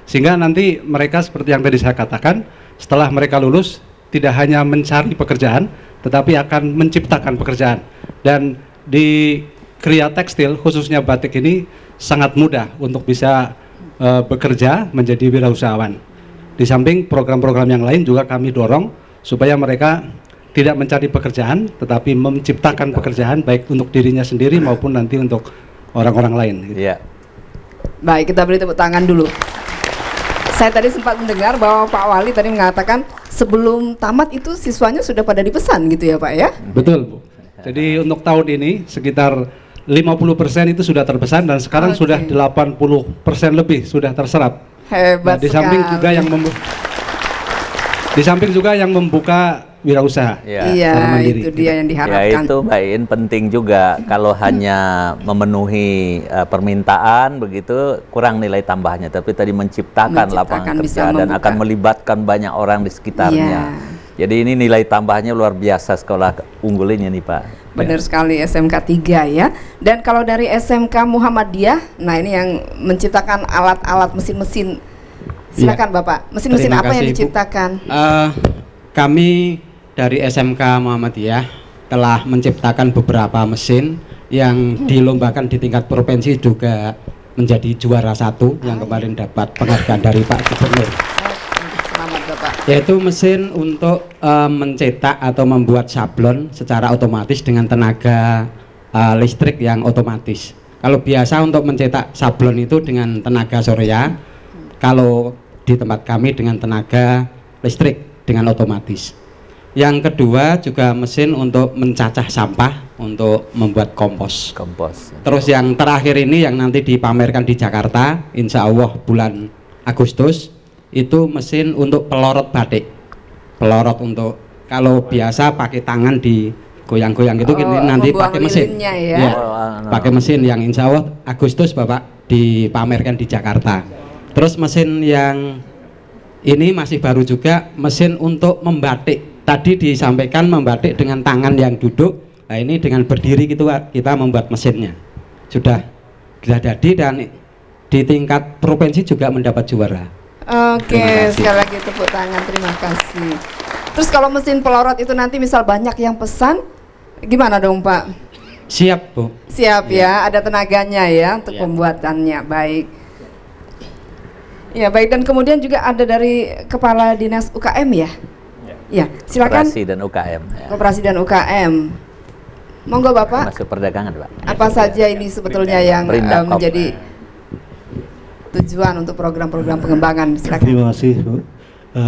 Sehingga nanti mereka seperti yang tadi saya katakan, setelah mereka lulus, tidak hanya mencari pekerjaan, tetapi akan menciptakan pekerjaan. Dan di kriya tekstil, khususnya batik ini, sangat mudah untuk bisa bekerja menjadi wirausahawan. Di samping program-program yang lain juga kami dorong supaya mereka tidak mencari pekerjaan, tetapi menciptakan pekerjaan baik untuk dirinya sendiri maupun nanti untuk orang-orang lain. Iya. Baik, kita beri tepuk tangan dulu. Saya tadi sempat mendengar bahwa Pak Wali tadi mengatakan sebelum tamat itu siswanya sudah pada dipesan gitu ya Pak ya? Betul Bu. Jadi untuk tahun ini sekitar 50% itu sudah terpesan dan sekarang sudah 80% lebih sudah terserap. Hebat di samping sekali. juga yang membuka wirausaha. Iya, itu dia yang diharapkan. Ya itu Mbak In penting juga. Kalau hanya memenuhi permintaan begitu kurang nilai tambahnya. Tapi tadi menciptakan lapangan kerja dan akan melibatkan banyak orang di sekitarnya. Jadi ini nilai tambahnya luar biasa sekolah unggul ini nih Pak. Benar sekali, SMK 3 ya. Dan kalau dari SMK Muhammadiyah, nah ini yang menciptakan alat-alat mesin-mesin. Silakan Bapak, mesin-mesin apa yang diciptakan? Kami dari SMK Muhammadiyah telah menciptakan beberapa mesin yang dilombakan di tingkat provinsi, juga menjadi juara 1 yang kemarin dapat penghargaan dari Pak Gubernur. Selamat Bapak. Yaitu mesin untuk mencetak atau membuat sablon secara otomatis dengan tenaga listrik yang otomatis. Kalau biasa untuk mencetak sablon itu dengan tenaga surya, kalau di tempat kami dengan tenaga listrik dengan otomatis. Yang kedua juga mesin untuk mencacah sampah untuk membuat kompos. Terus yang terakhir ini yang nanti dipamerkan di Jakarta, insya Allah bulan Agustus, itu mesin untuk pelorot batik. Pelorot untuk, kalau biasa pakai tangan digoyang-goyang gitu, nanti pakai mesin. Ya. Pakai mesin yang insya Allah Agustus Bapak dipamerkan di Jakarta. Terus mesin yang ini masih baru juga, mesin untuk membatik. Tadi disampaikan membatik dengan tangan yang duduk. Nah ini dengan berdiri gitu kita membuat mesinnya. Sudah jadi dan di tingkat provinsi juga mendapat juara. Oke, sekali lagi tepuk tangan, terima kasih. Terus kalau mesin pelorot itu nanti misal banyak yang pesan, gimana dong Pak? Siap Bu. Siap ya, ada tenaganya ya untuk pembuatannya, baik. Ya baik, dan kemudian juga ada dari Kepala Dinas UKM ya? Ya, silakan. Koperasi dan UKM. Ya. Koperasi dan UKM. Monggo Bapak. Masuk perdagangan Pak. Apa saja ini sebetulnya yang menjadi tujuan untuk program-program pengembangan? Silakan. Terima kasih Bu.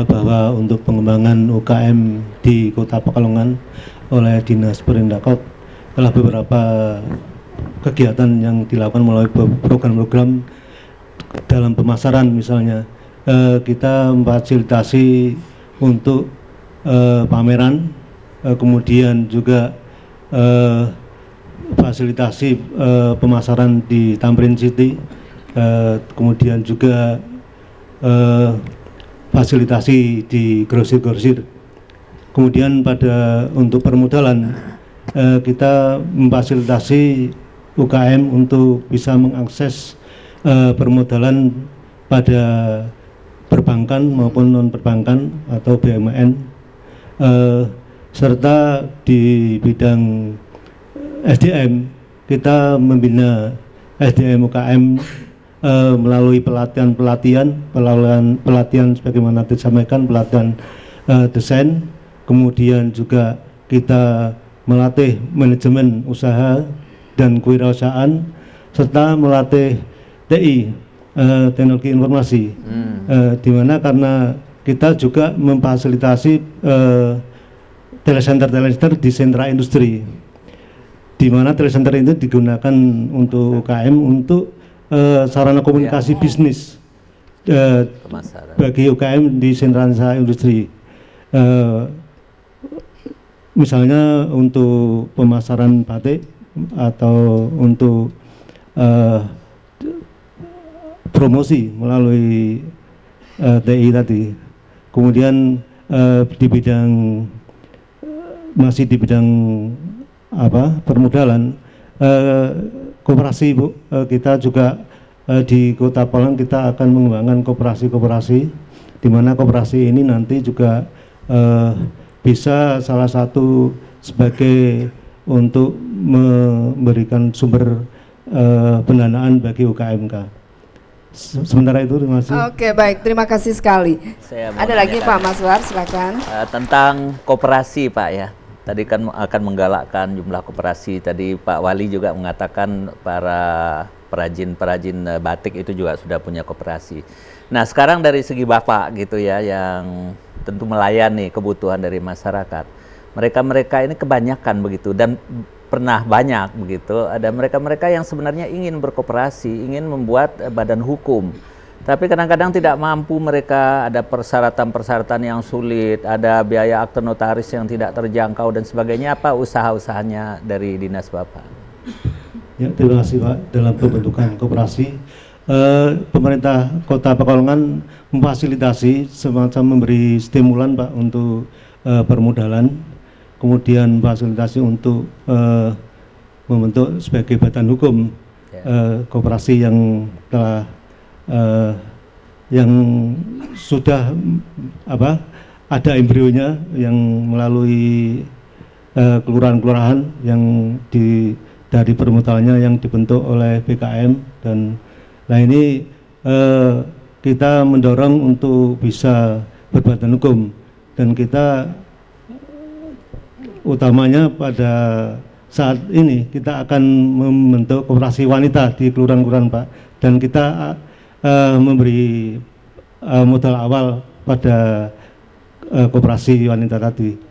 Bahwa untuk pengembangan UKM di Kota Pekalongan oleh Dinas Perindakop telah beberapa kegiatan yang dilakukan melalui program-program dalam pemasaran. Misalnya kita memfasilitasi untuk pameran, kemudian juga fasilitasi pemasaran di Tamrin City, kemudian juga fasilitasi di grosir-grosir. Kemudian untuk permodalan kita memfasilitasi UKM untuk bisa mengakses permodalan pada perbankan maupun non perbankan atau BUMN, serta di bidang SDM kita membina SDM UKM melalui pelatihan sebagaimana disampaikan, pelatihan desain, kemudian juga kita melatih manajemen usaha dan kewirausahaan, serta melatih TI, teknologi informasi, di mana karena kita juga memfasilitasi telecenter di sentra industri, di mana telecenter itu digunakan untuk UKM untuk sarana komunikasi bisnis bagi UKM di sentra industri. Misalnya untuk pemasaran batik atau untuk promosi melalui TI tadi. Kemudian masih di bidang permodalan, koperasi Bu, kita juga di Kota Pekalongan kita akan mengembangkan koperasi-koperasi, di mana koperasi ini nanti juga bisa salah satu sebagai untuk memberikan sumber pendanaan bagi UKMK. Sementara itu, terima kasih. Oke, baik, terima kasih sekali. Ada lagi Pak Maswar, silakan. Tentang koperasi Pak ya, tadi kan akan menggalakkan jumlah koperasi. Tadi Pak Wali juga mengatakan para perajin batik itu juga sudah punya koperasi. Nah sekarang dari segi Bapak gitu ya, yang tentu melayani kebutuhan dari masyarakat. Mereka ini kebanyakan begitu dan pernah banyak begitu, ada mereka-mereka yang sebenarnya ingin berkoperasi, ingin membuat badan hukum, tapi kadang-kadang tidak mampu, mereka ada persyaratan-persyaratan yang sulit, ada biaya akte notaris yang tidak terjangkau dan sebagainya. Apa usaha-usahanya dari dinas Bapak? Ya, terima kasih Pak. Dalam pembentukan koperasi, pemerintah Kota Pekalongan memfasilitasi semacam memberi stimulan Pak untuk permodalan, kemudian fasilitasi untuk membentuk sebagai badan hukum koperasi yang telah yang sudah ada embrionya yang melalui kelurahan-kelurahan yang dari permodalannya yang dibentuk oleh BKM. Dan nah ini kita mendorong untuk bisa berbadan hukum, dan kita utamanya pada saat ini kita akan membentuk koperasi wanita di kelurahan-kelurahan Pak, dan kita memberi modal awal pada koperasi wanita tadi.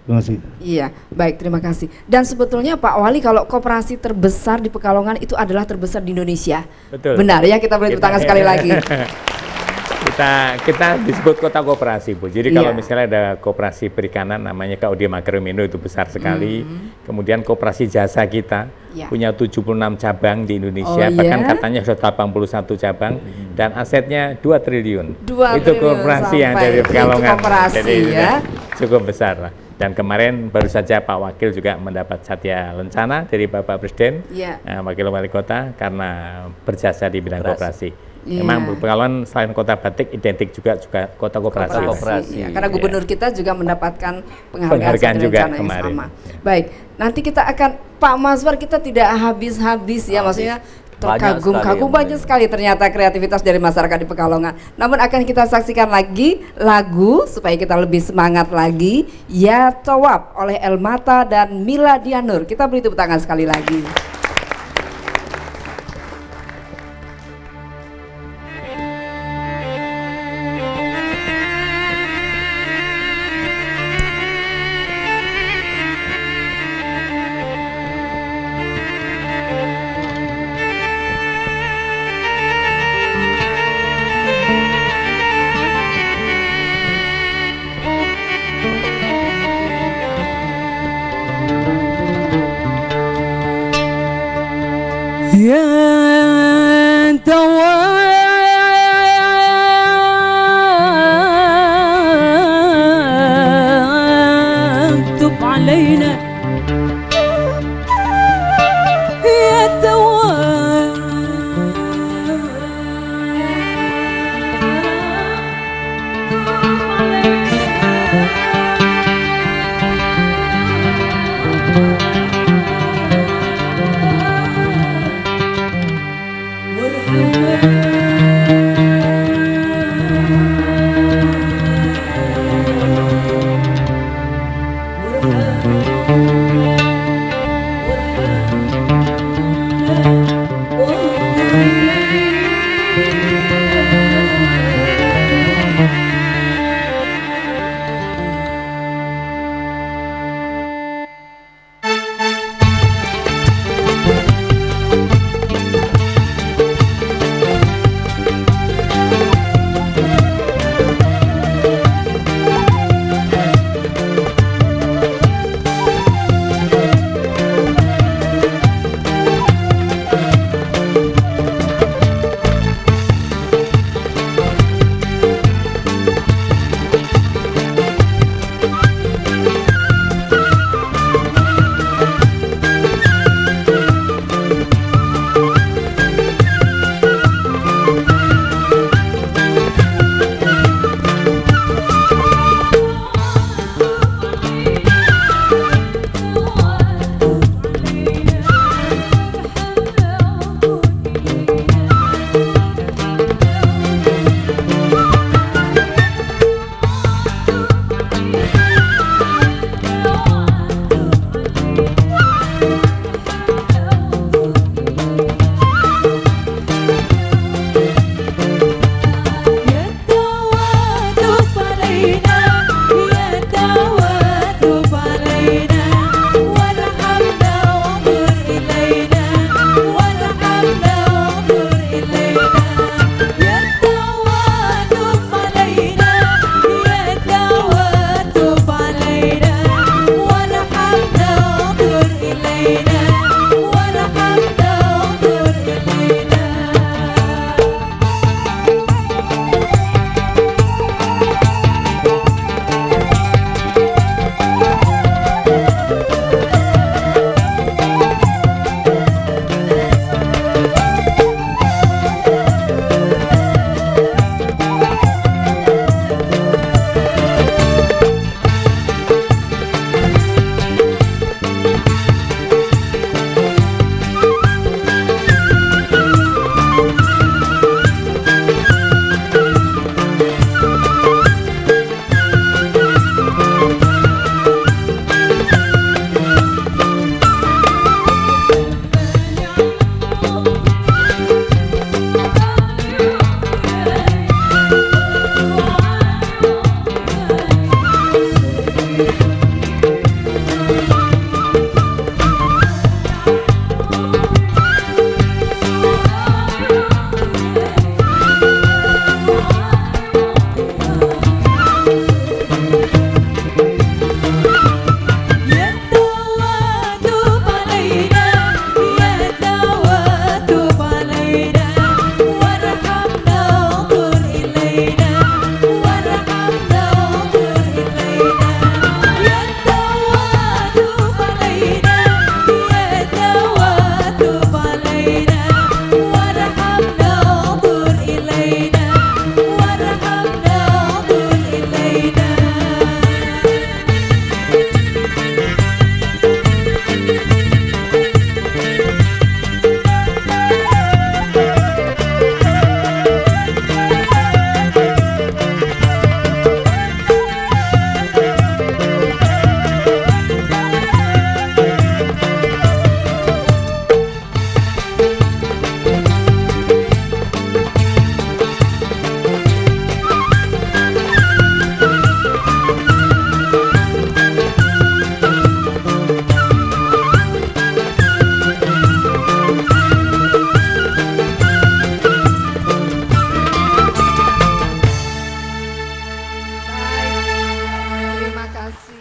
Terima kasih. Iya, baik, terima kasih. Dan sebetulnya Pak Wali, kalau koperasi terbesar di Pekalongan itu adalah terbesar di Indonesia. Betul. Benar ya, kita beri tepuk tangan sekali lagi. Kita disebut kota koperasi Bu. Jadi kalau misalnya ada koperasi perikanan namanya KUD Makromindo, itu besar sekali. Kemudian koperasi jasa kita punya 76 cabang di Indonesia, bahkan katanya sudah 81 cabang, dan asetnya 2 triliun. Itu koperasi yang dari Pekalongan. Jadi cukup besar lah. Dan kemarin baru saja Pak Wakil juga mendapat Satya Lencana dari Bapak Presiden, Wakil Wali Kota, karena berjasa di bidang koperasi. Memang Pekalongan selain kota batik identik juga kota koperasi. Ya, karena gubernur kita juga mendapatkan penghargaan juga yang kemarin. sama. Baik, nanti kita akan Pak Maswar, kita tidak habis-habis ya, maksudnya terkagum-kagum banyak sekali ternyata kreativitas dari masyarakat di Pekalongan. Namun akan kita saksikan lagi lagu supaya kita lebih semangat lagi, Ya Tawab oleh El Mata dan Mila Dianur. Kita beri tepuk tangan sekali lagi. kasih.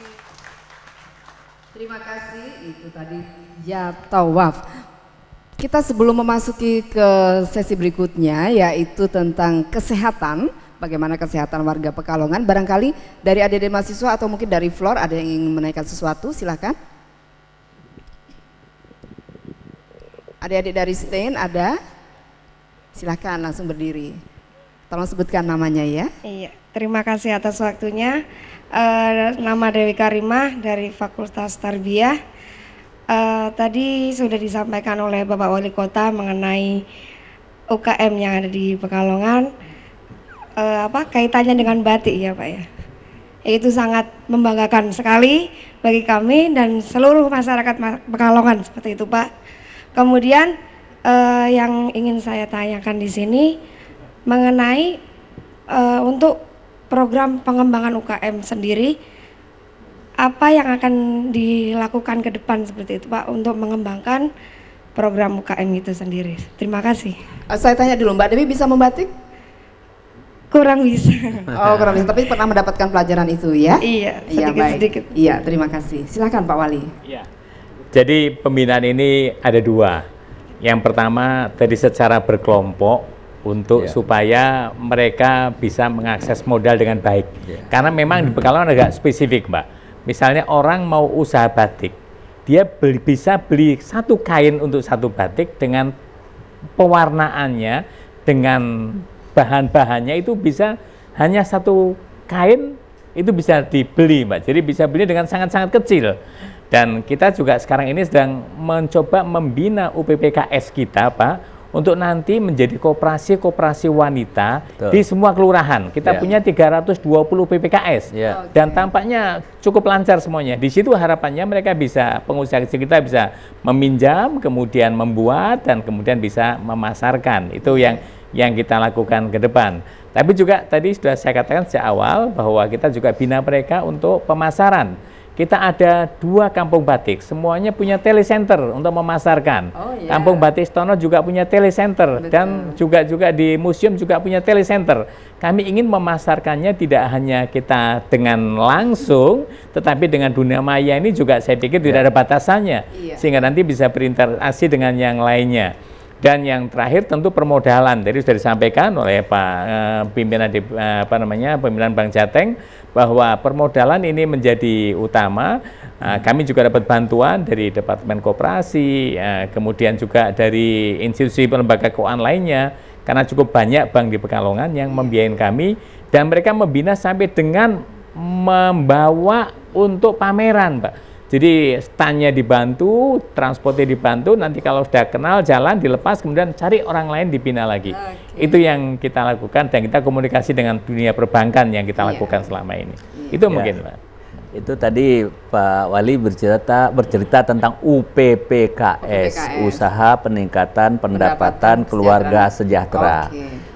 Terima kasih, itu tadi ya Tawaf. Kita sebelum memasuki ke sesi berikutnya yaitu tentang kesehatan, bagaimana kesehatan warga Pekalongan. Barangkali dari adik-adik mahasiswa atau mungkin dari Floor ada yang ingin menanyakan sesuatu, silakan. Adik-adik dari Stain ada? Silakan langsung berdiri. Tolong sebutkan namanya ya. Iya, terima kasih atas waktunya. Nama Dewi Karimah dari Fakultas Tarbiyah. Tadi sudah disampaikan oleh Bapak Wali Kota mengenai UKM yang ada di Pekalongan. Kaitannya dengan batik ya Pak ya. Itu sangat membanggakan sekali bagi kami dan seluruh masyarakat Pekalongan seperti itu Pak. Kemudian yang ingin saya tanyakan di sini mengenai untuk program pengembangan UKM sendiri, apa yang akan dilakukan ke depan seperti itu Pak untuk mengembangkan program UKM itu sendiri. Terima kasih. Saya tanya dulu, Mbak Dewi bisa membatik? Kurang bisa. Oh kurang bisa, tapi pernah mendapatkan pelajaran itu ya? Iya, sedikit-sedikit. Iya, terima kasih. Silakan Pak Wali. Iya. Jadi pembinaan ini ada dua. Yang pertama tadi secara berkelompok untuk supaya mereka bisa mengakses modal dengan baik. Karena memang di Pekalongan agak spesifik, Mbak. Misalnya orang mau usaha batik, dia bisa beli satu kain untuk satu batik dengan pewarnaannya, dengan bahan-bahannya itu bisa hanya satu kain itu bisa dibeli, Mbak. Jadi bisa beli dengan sangat-sangat kecil. Dan kita juga sekarang ini sedang mencoba membina UPPKS kita, Pak, untuk nanti menjadi koperasi wanita di semua kelurahan. Kita punya 320 PPKS dan tampaknya cukup lancar semuanya. Di situ harapannya mereka bisa, pengusaha kecil kita bisa meminjam, kemudian membuat dan kemudian bisa memasarkan. Itu yang kita lakukan ke depan. Tapi juga tadi sudah saya katakan sejak awal bahwa kita juga bina mereka untuk pemasaran. Kita ada 2 kampung batik, semuanya punya telecenter untuk memasarkan. Kampung Batik Stono juga punya telecenter. Betul. Dan juga di museum juga punya telecenter. Kami ingin memasarkannya tidak hanya kita dengan langsung, tetapi dengan dunia maya ini juga saya pikir tidak ada batasannya, sehingga nanti bisa berinteraksi dengan yang lainnya. Dan yang terakhir tentu permodalan. Tadi sudah disampaikan oleh Pak pimpinan pimpinan Bank Jateng bahwa permodalan ini menjadi utama. Kami juga dapat bantuan dari Departemen Koperasi, kemudian juga dari institusi lembaga keuangan lainnya, karena cukup banyak bank di Pekalongan yang membiayai kami dan mereka membina sampai dengan membawa untuk pameran, Pak. Jadi standnya dibantu, transportnya dibantu, nanti kalau sudah kenal jalan dilepas, kemudian cari orang lain dibina lagi. Itu yang kita lakukan dan kita komunikasi dengan dunia perbankan yang kita lakukan selama ini. Itu mungkin, Pak. Itu tadi Pak Wali bercerita tentang UPPKS, Usaha Peningkatan Pendapatan Keluarga Sejahtera.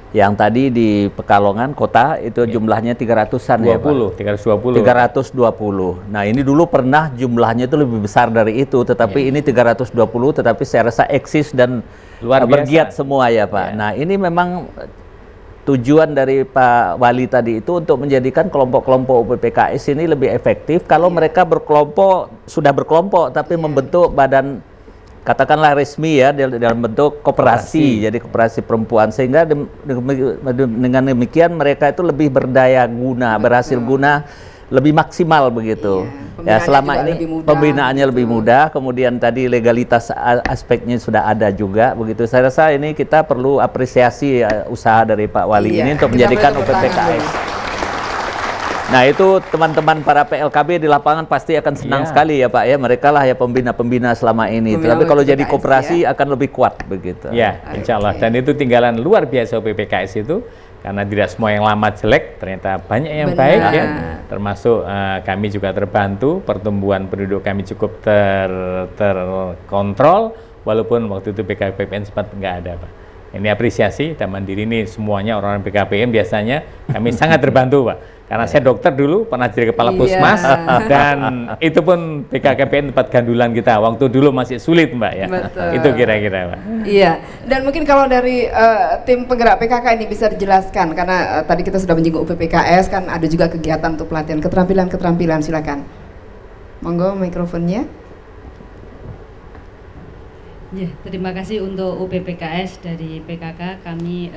Yang tadi di Pekalongan kota itu jumlahnya 300-an ya Pak? 320. Nah ini dulu pernah jumlahnya itu lebih besar dari itu, tetapi ini 320, tetapi saya rasa eksis dan bergiat semua ya Pak. Nah ini memang tujuan dari Pak Wali tadi itu untuk menjadikan kelompok-kelompok UPPKS ini lebih efektif kalau mereka sudah berkelompok tapi membentuk badan katakanlah resmi ya dalam bentuk koperasi, jadi koperasi perempuan, sehingga dengan demikian mereka itu lebih berdaya guna, berhasil guna lebih maksimal begitu. Ya selama ini pembinaannya lebih mudah, kemudian tadi legalitas aspeknya sudah ada juga begitu. Saya rasa ini kita perlu apresiasi usaha dari Pak Wali ini untuk menjadikan UPPKS. Nah itu teman-teman para PLKB di lapangan pasti akan senang sekali ya Pak ya, mereka lah ya pembina-pembina selama ini. Tapi kalau jadi koperasi akan lebih kuat begitu. Ya, insya Allah. Dan itu tinggalan luar biasa UPPKS itu, karena tidak semua yang lama jelek, ternyata banyak yang baik ya. Termasuk kami juga terbantu, pertumbuhan penduduk kami cukup terkontrol, walaupun waktu itu BKPPN sempat nggak ada Pak. Ini apresiasi, dan Mandiri ini semuanya orang-orang BKPM biasanya kami sangat terbantu Pak. Karena saya dokter dulu, pernah jadi kepala puskesmas, dan itu pun BKKPM tempat gandulan kita. Waktu dulu masih sulit Mbak ya. Betul. Itu kira-kira Pak. Iya, dan mungkin kalau dari tim penggerak PKK ini bisa dijelaskan, karena tadi kita sudah menyinggung UPPKS, kan ada juga kegiatan untuk pelatihan keterampilan, silakan. Monggo mikrofonnya. Ya, terima kasih untuk UPPKS dari PKK. Kami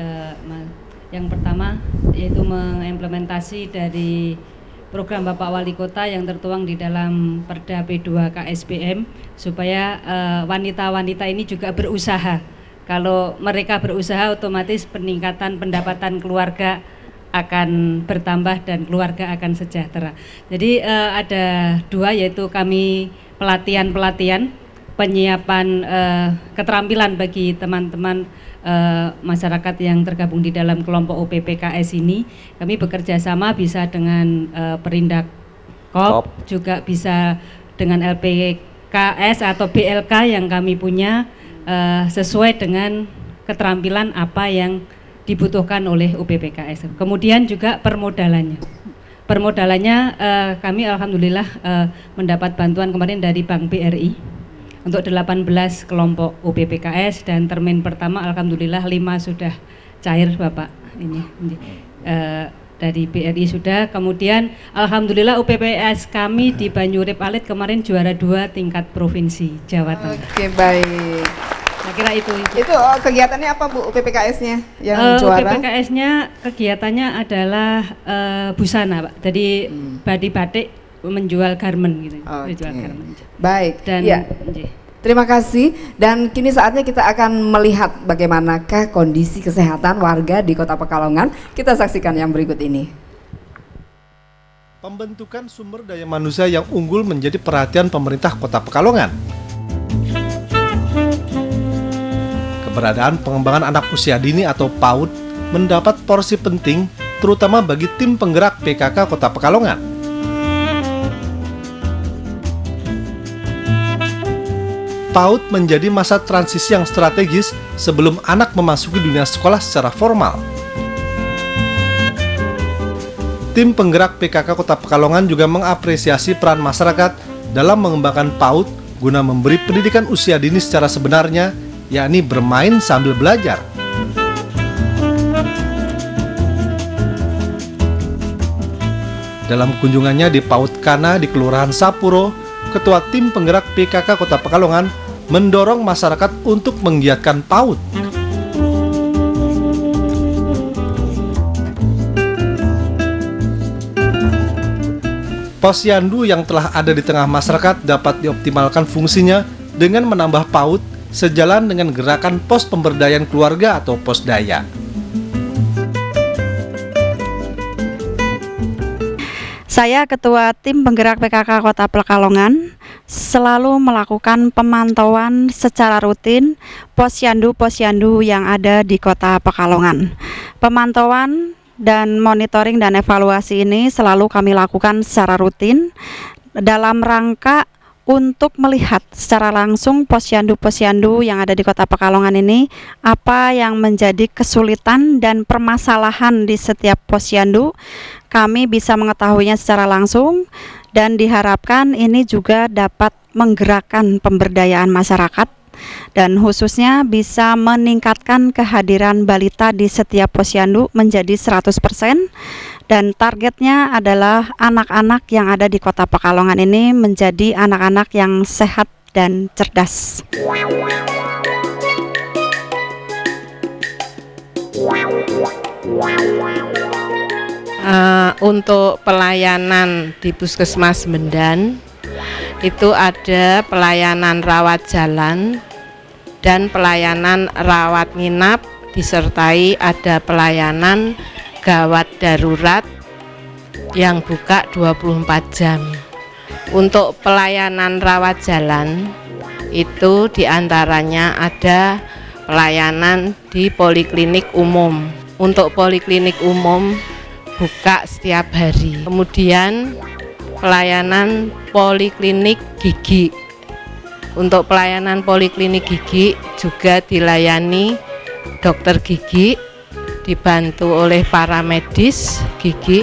yang pertama yaitu mengimplementasi dari program Bapak Wali Kota yang tertuang di dalam Perda P2 KSBM, supaya wanita-wanita ini juga berusaha. Kalau mereka berusaha, otomatis peningkatan pendapatan keluarga akan bertambah dan keluarga akan sejahtera. Jadi ada dua, yaitu kami pelatihan penyiapan keterampilan bagi teman-teman masyarakat yang tergabung di dalam kelompok UPPKS ini. Kami bekerja sama bisa dengan Perindak KOP, juga bisa dengan LPKS atau BLK yang kami punya, sesuai dengan keterampilan apa yang dibutuhkan oleh UPPKS. Kemudian juga permodalannya. Kami alhamdulillah mendapat bantuan kemarin dari Bank BRI untuk 18 kelompok UPPKS, dan termin pertama alhamdulillah 5 sudah cair Bapak ini dari BRI sudah. Kemudian alhamdulillah UPPS kami di Banyurip Alit kemarin juara 2 tingkat provinsi Jawa Tengah. Oke, baik. Saya kira itu. Itu kegiatannya apa Bu UPPKS-nya yang juara? UPPKS-nya kegiatannya adalah busana Pak. Jadi batik menjual garment gitu. Menjual garment. Baik. Dan ya. Terima kasih, dan kini saatnya kita akan melihat bagaimanakah kondisi kesehatan warga di Kota Pekalongan. Kita saksikan yang berikut ini. Pembentukan sumber daya manusia yang unggul menjadi perhatian pemerintah Kota Pekalongan. Keberadaan pengembangan anak usia dini atau PAUD mendapat porsi penting terutama bagi tim penggerak PKK Kota Pekalongan. PAUD menjadi masa transisi yang strategis sebelum anak memasuki dunia sekolah secara formal. Tim penggerak PKK Kota Pekalongan juga mengapresiasi peran masyarakat dalam mengembangkan PAUD guna memberi pendidikan usia dini secara sebenarnya, yakni bermain sambil belajar. Dalam kunjungannya di PAUD Kana di Kelurahan Sapuro, Ketua Tim Penggerak PKK Kota Pekalongan mendorong masyarakat untuk menggiatkan PAUD. Posyandu yang telah ada di tengah masyarakat dapat dioptimalkan fungsinya dengan menambah PAUD sejalan dengan gerakan pos pemberdayaan keluarga atau posdaya. Saya Ketua Tim Penggerak PKK Kota Pekalongan selalu melakukan pemantauan secara rutin posyandu-posyandu yang ada di Kota Pekalongan. Pemantauan dan monitoring dan evaluasi ini selalu kami lakukan secara rutin dalam rangka untuk melihat secara langsung posyandu-posyandu yang ada di Kota Pekalongan ini apa yang menjadi kesulitan dan permasalahan di setiap posyandu. Kami bisa mengetahuinya secara langsung dan diharapkan ini juga dapat menggerakkan pemberdayaan masyarakat dan khususnya bisa meningkatkan kehadiran balita di setiap posyandu menjadi 100%, dan targetnya adalah anak-anak yang ada di Kota Pekalongan ini menjadi anak-anak yang sehat dan cerdas. Untuk pelayanan di Puskesmas Mendan itu ada pelayanan rawat jalan dan pelayanan rawat nginap, disertai ada pelayanan gawat darurat yang buka 24 jam. Untuk pelayanan rawat jalan itu diantaranya ada pelayanan di poliklinik umum. Untuk poliklinik umum buka setiap hari. Kemudian pelayanan poliklinik gigi. Untuk pelayanan poliklinik gigi juga dilayani dokter gigi dibantu oleh para medis gigi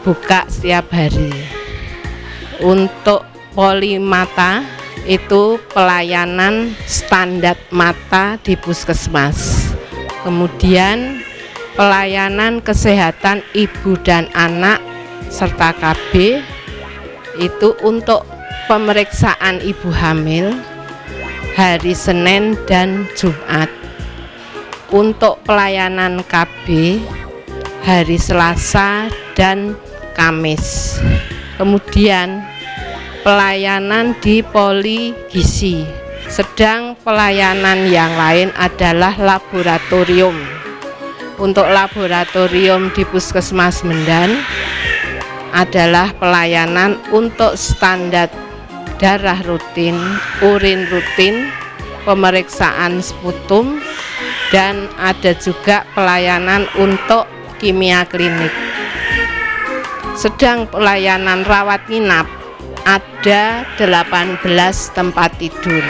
buka setiap hari. Untuk polimata itu pelayanan standar mata di puskesmas. Kemudian pelayanan kesehatan ibu dan anak serta KB itu untuk pemeriksaan ibu hamil hari Senin dan Jumat. Untuk pelayanan KB hari Selasa dan Kamis. Kemudian pelayanan di poligisi. Sedang pelayanan yang lain adalah laboratorium. Untuk laboratorium di Puskesmas Mendan adalah pelayanan untuk standar darah rutin, urin rutin, pemeriksaan sputum, dan ada juga pelayanan untuk kimia klinik. Sedang pelayanan rawat inap ada 18 tempat tidur.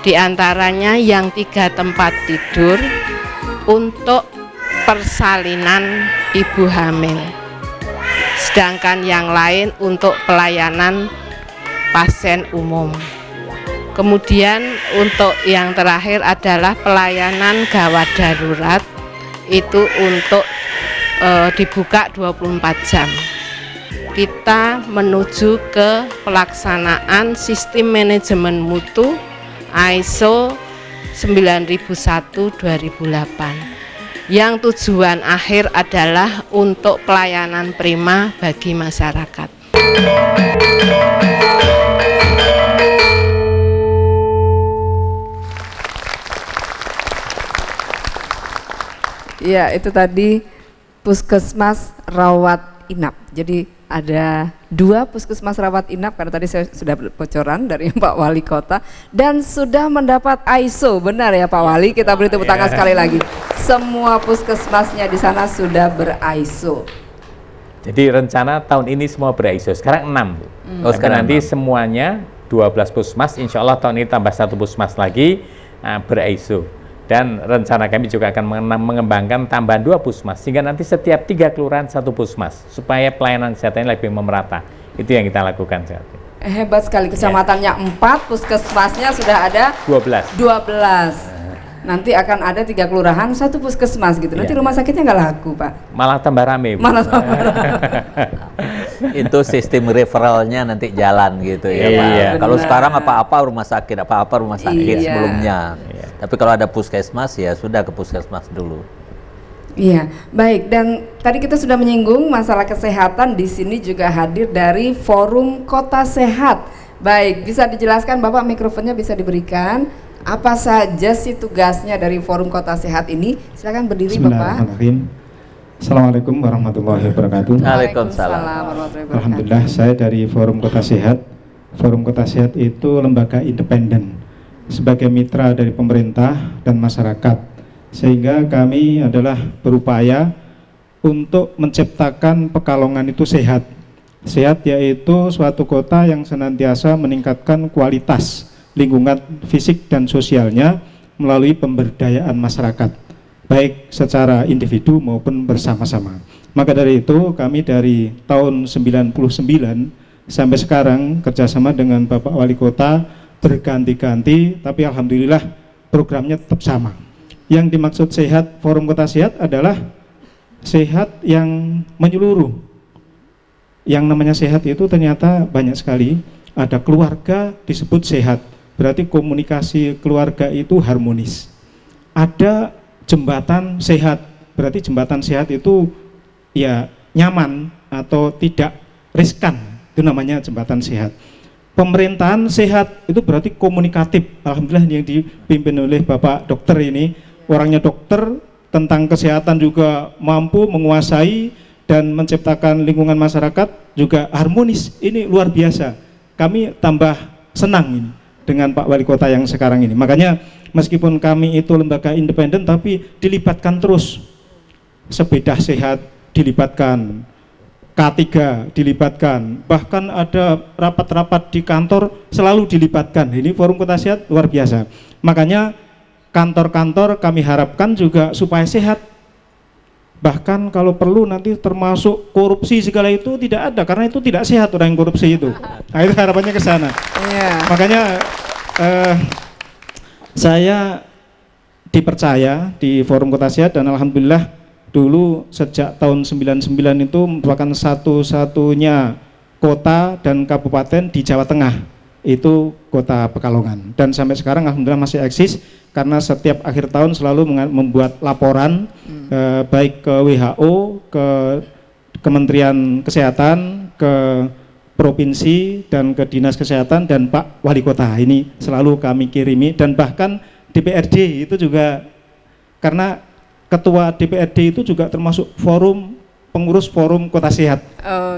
Di antaranya yang 3 tempat tidur untuk persalinan ibu hamil. Sedangkan yang lain untuk pelayanan pasien umum. Kemudian untuk yang terakhir adalah pelayanan gawat darurat, itu untuk dibuka 24 jam. Kita menuju ke pelaksanaan sistem manajemen mutu ISO 9001/2008 yang tujuan akhir adalah untuk pelayanan prima bagi masyarakat. Ya, itu tadi puskesmas rawat inap. Jadi ada 2 puskesmas rawat inap karena tadi saya sudah bocoran dari Pak Wali Kota dan sudah mendapat ISO. Benar ya Pak Wali? Kita beri tepuk tangan sekali lagi. Semua puskesmasnya di sana sudah ber-ISO. Jadi rencana tahun ini semua ber-ISO. Sekarang 6, Bu. Sekarang nanti semuanya 12 puskesmas, insya Allah tahun ini tambah 1 puskesmas lagi ber-ISO. Dan rencana kami juga akan mengembangkan tambahan 2 puskesmas sehingga nanti setiap 3 kelurahan 1 puskesmas supaya pelayanan kesehatan lebih memerata. Itu yang kita lakukan saat ini. Hebat sekali, kecamatannya 4, puskesmasnya sudah ada 12. Nanti akan ada 3 kelurahan 1 puskesmas gitu. Nanti rumah sakitnya nggak laku Pak. Malah tambah rame, Bu. Malah tambah rame. Itu sistem referralnya nanti jalan gitu ya Pak. Iya. Kalau sekarang apa-apa rumah sakit sebelumnya. Tapi kalau ada puskesmas ya sudah ke puskesmas dulu. Iya, baik. Dan tadi kita sudah menyinggung masalah kesehatan, di sini juga hadir dari Forum Kota Sehat. Baik, bisa dijelaskan Bapak, mikrofonnya bisa diberikan. Apa saja sih tugasnya dari Forum Kota Sehat ini? Silakan berdiri Bapak. Assalamualaikum warahmatullahi wabarakatuh. Waalaikumsalam. Alhamdulillah, saya dari Forum Kota Sehat. Forum Kota Sehat itu lembaga independen sebagai mitra dari pemerintah dan masyarakat, sehingga kami adalah berupaya untuk menciptakan Pekalongan itu sehat. Sehat yaitu suatu kota yang senantiasa meningkatkan kualitas lingkungan fisik dan sosialnya melalui pemberdayaan masyarakat, baik secara individu maupun bersama-sama. Maka dari itu kami dari tahun 99 sampai sekarang kerjasama dengan Bapak Wali Kota berganti-ganti, tapi alhamdulillah programnya tetap sama. Yang dimaksud sehat, Forum Kota Sehat adalah sehat yang menyeluruh. Yang namanya sehat itu ternyata banyak sekali. Ada keluarga disebut sehat, berarti komunikasi keluarga itu harmonis. Ada jembatan sehat, berarti jembatan sehat itu ya nyaman atau tidak riskan, itu namanya jembatan sehat. Pemerintahan sehat itu berarti komunikatif. Alhamdulillah yang dipimpin oleh Bapak Dokter ini, orangnya dokter, tentang kesehatan juga mampu menguasai dan menciptakan lingkungan masyarakat juga harmonis. Ini luar biasa. Kami tambah senang ini dengan Pak Wali Kota yang sekarang ini. Makanya meskipun kami itu lembaga independen tapi dilibatkan terus. Sepeda sehat dilibatkan, K3 dilibatkan, bahkan ada rapat-rapat di kantor selalu dilibatkan. Ini Forum Kota Sehat luar biasa. Makanya kantor-kantor kami harapkan juga supaya sehat. Bahkan kalau perlu nanti termasuk korupsi segala itu tidak ada, karena itu tidak sehat orang yang korupsi itu. Nah itu harapannya ke sana. Makanya saya dipercaya di Forum Kota Sehat, dan alhamdulillah dulu sejak tahun 99 itu merupakan satu-satunya kota dan kabupaten di Jawa Tengah itu Kota Pekalongan, dan sampai sekarang alhamdulillah masih eksis karena setiap akhir tahun selalu membuat laporan baik ke WHO, ke Kementerian Kesehatan, ke provinsi dan ke Dinas Kesehatan dan Pak Wali Kota. Ini selalu kami kirimi, dan bahkan DPRD itu juga, karena ketua DPRD itu juga termasuk pengurus Forum Kota Sehat.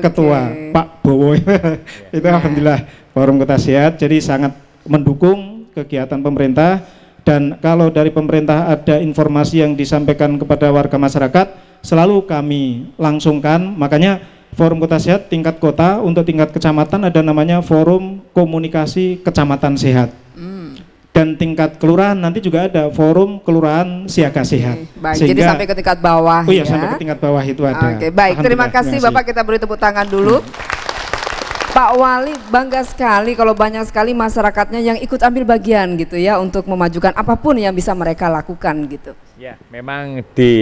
Ketua Pak Bowo itu alhamdulillah Forum Kota Sehat, jadi sangat mendukung kegiatan pemerintah. Dan kalau dari pemerintah ada informasi yang disampaikan kepada warga masyarakat, selalu kami langsungkan. Makanya Forum Kota Sehat tingkat kota, untuk tingkat kecamatan ada namanya Forum Komunikasi Kecamatan Sehat. Dan tingkat kelurahan nanti juga ada Forum Kelurahan Siaga Sehat. Baik, jadi sampai ke tingkat bawah. Oh iya, sampai ke tingkat bawah itu ada. Oke, baik. Terima kasih Bapak, kita beri tepuk tangan dulu. Pak Wali, bangga sekali kalau banyak sekali masyarakatnya yang ikut ambil bagian gitu ya untuk memajukan apapun yang bisa mereka lakukan gitu. Ya, memang di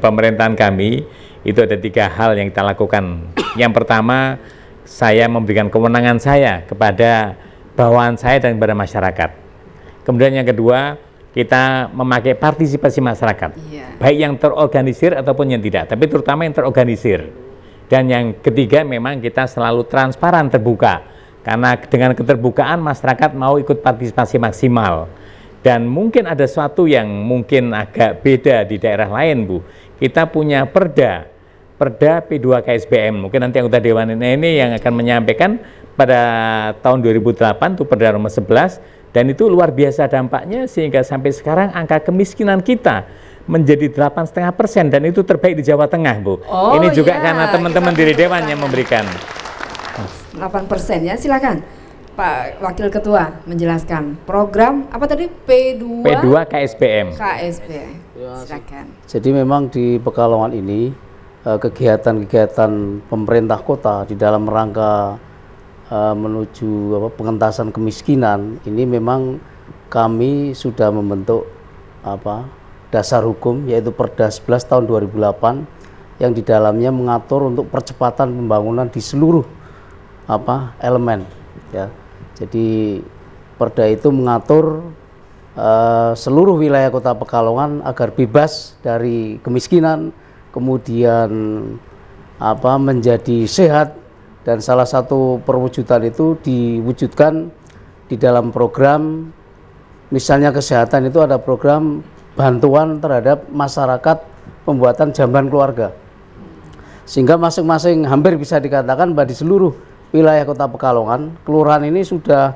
pemerintahan kami itu ada 3 hal yang kita lakukan. Yang pertama, saya memberikan kewenangan saya kepada bawahan saya dan kepada masyarakat. Kemudian yang kedua, kita memakai partisipasi masyarakat, baik yang terorganisir ataupun yang tidak, tapi terutama yang terorganisir. Dan yang ketiga, memang kita selalu transparan, terbuka, karena dengan keterbukaan masyarakat mau ikut partisipasi maksimal. Dan mungkin ada sesuatu yang mungkin agak beda di daerah lain, Bu. Kita punya Perda P2 KSBM, mungkin nanti anggota Dewan ini yang akan menyampaikan pada tahun 2008 itu Perda nomor 11, dan itu luar biasa dampaknya sehingga sampai sekarang angka kemiskinan kita menjadi 8,5%, dan itu terbaik di Jawa Tengah, Bu. Ini juga karena teman-teman dari Dewan yang memberikan 8% ya, silakan Pak Wakil Ketua menjelaskan program apa tadi P2 Ya, KSBM. Silakan. Jadi memang di Pekalongan ini kegiatan-kegiatan pemerintah kota di dalam rangka menuju pengentasan kemiskinan ini memang kami sudah membentuk dasar hukum, yaitu Perda 11 tahun 2008 yang di dalamnya mengatur untuk percepatan pembangunan di seluruh elemen ya. Jadi Perda itu mengatur seluruh wilayah Kota Pekalongan agar bebas dari kemiskinan, kemudian menjadi sehat, dan salah satu perwujudan itu diwujudkan di dalam program, misalnya kesehatan itu ada program bantuan terhadap masyarakat pembuatan jamban keluarga, sehingga masing-masing hampir bisa dikatakan bahwa di seluruh wilayah Kota Pekalongan, kelurahan ini sudah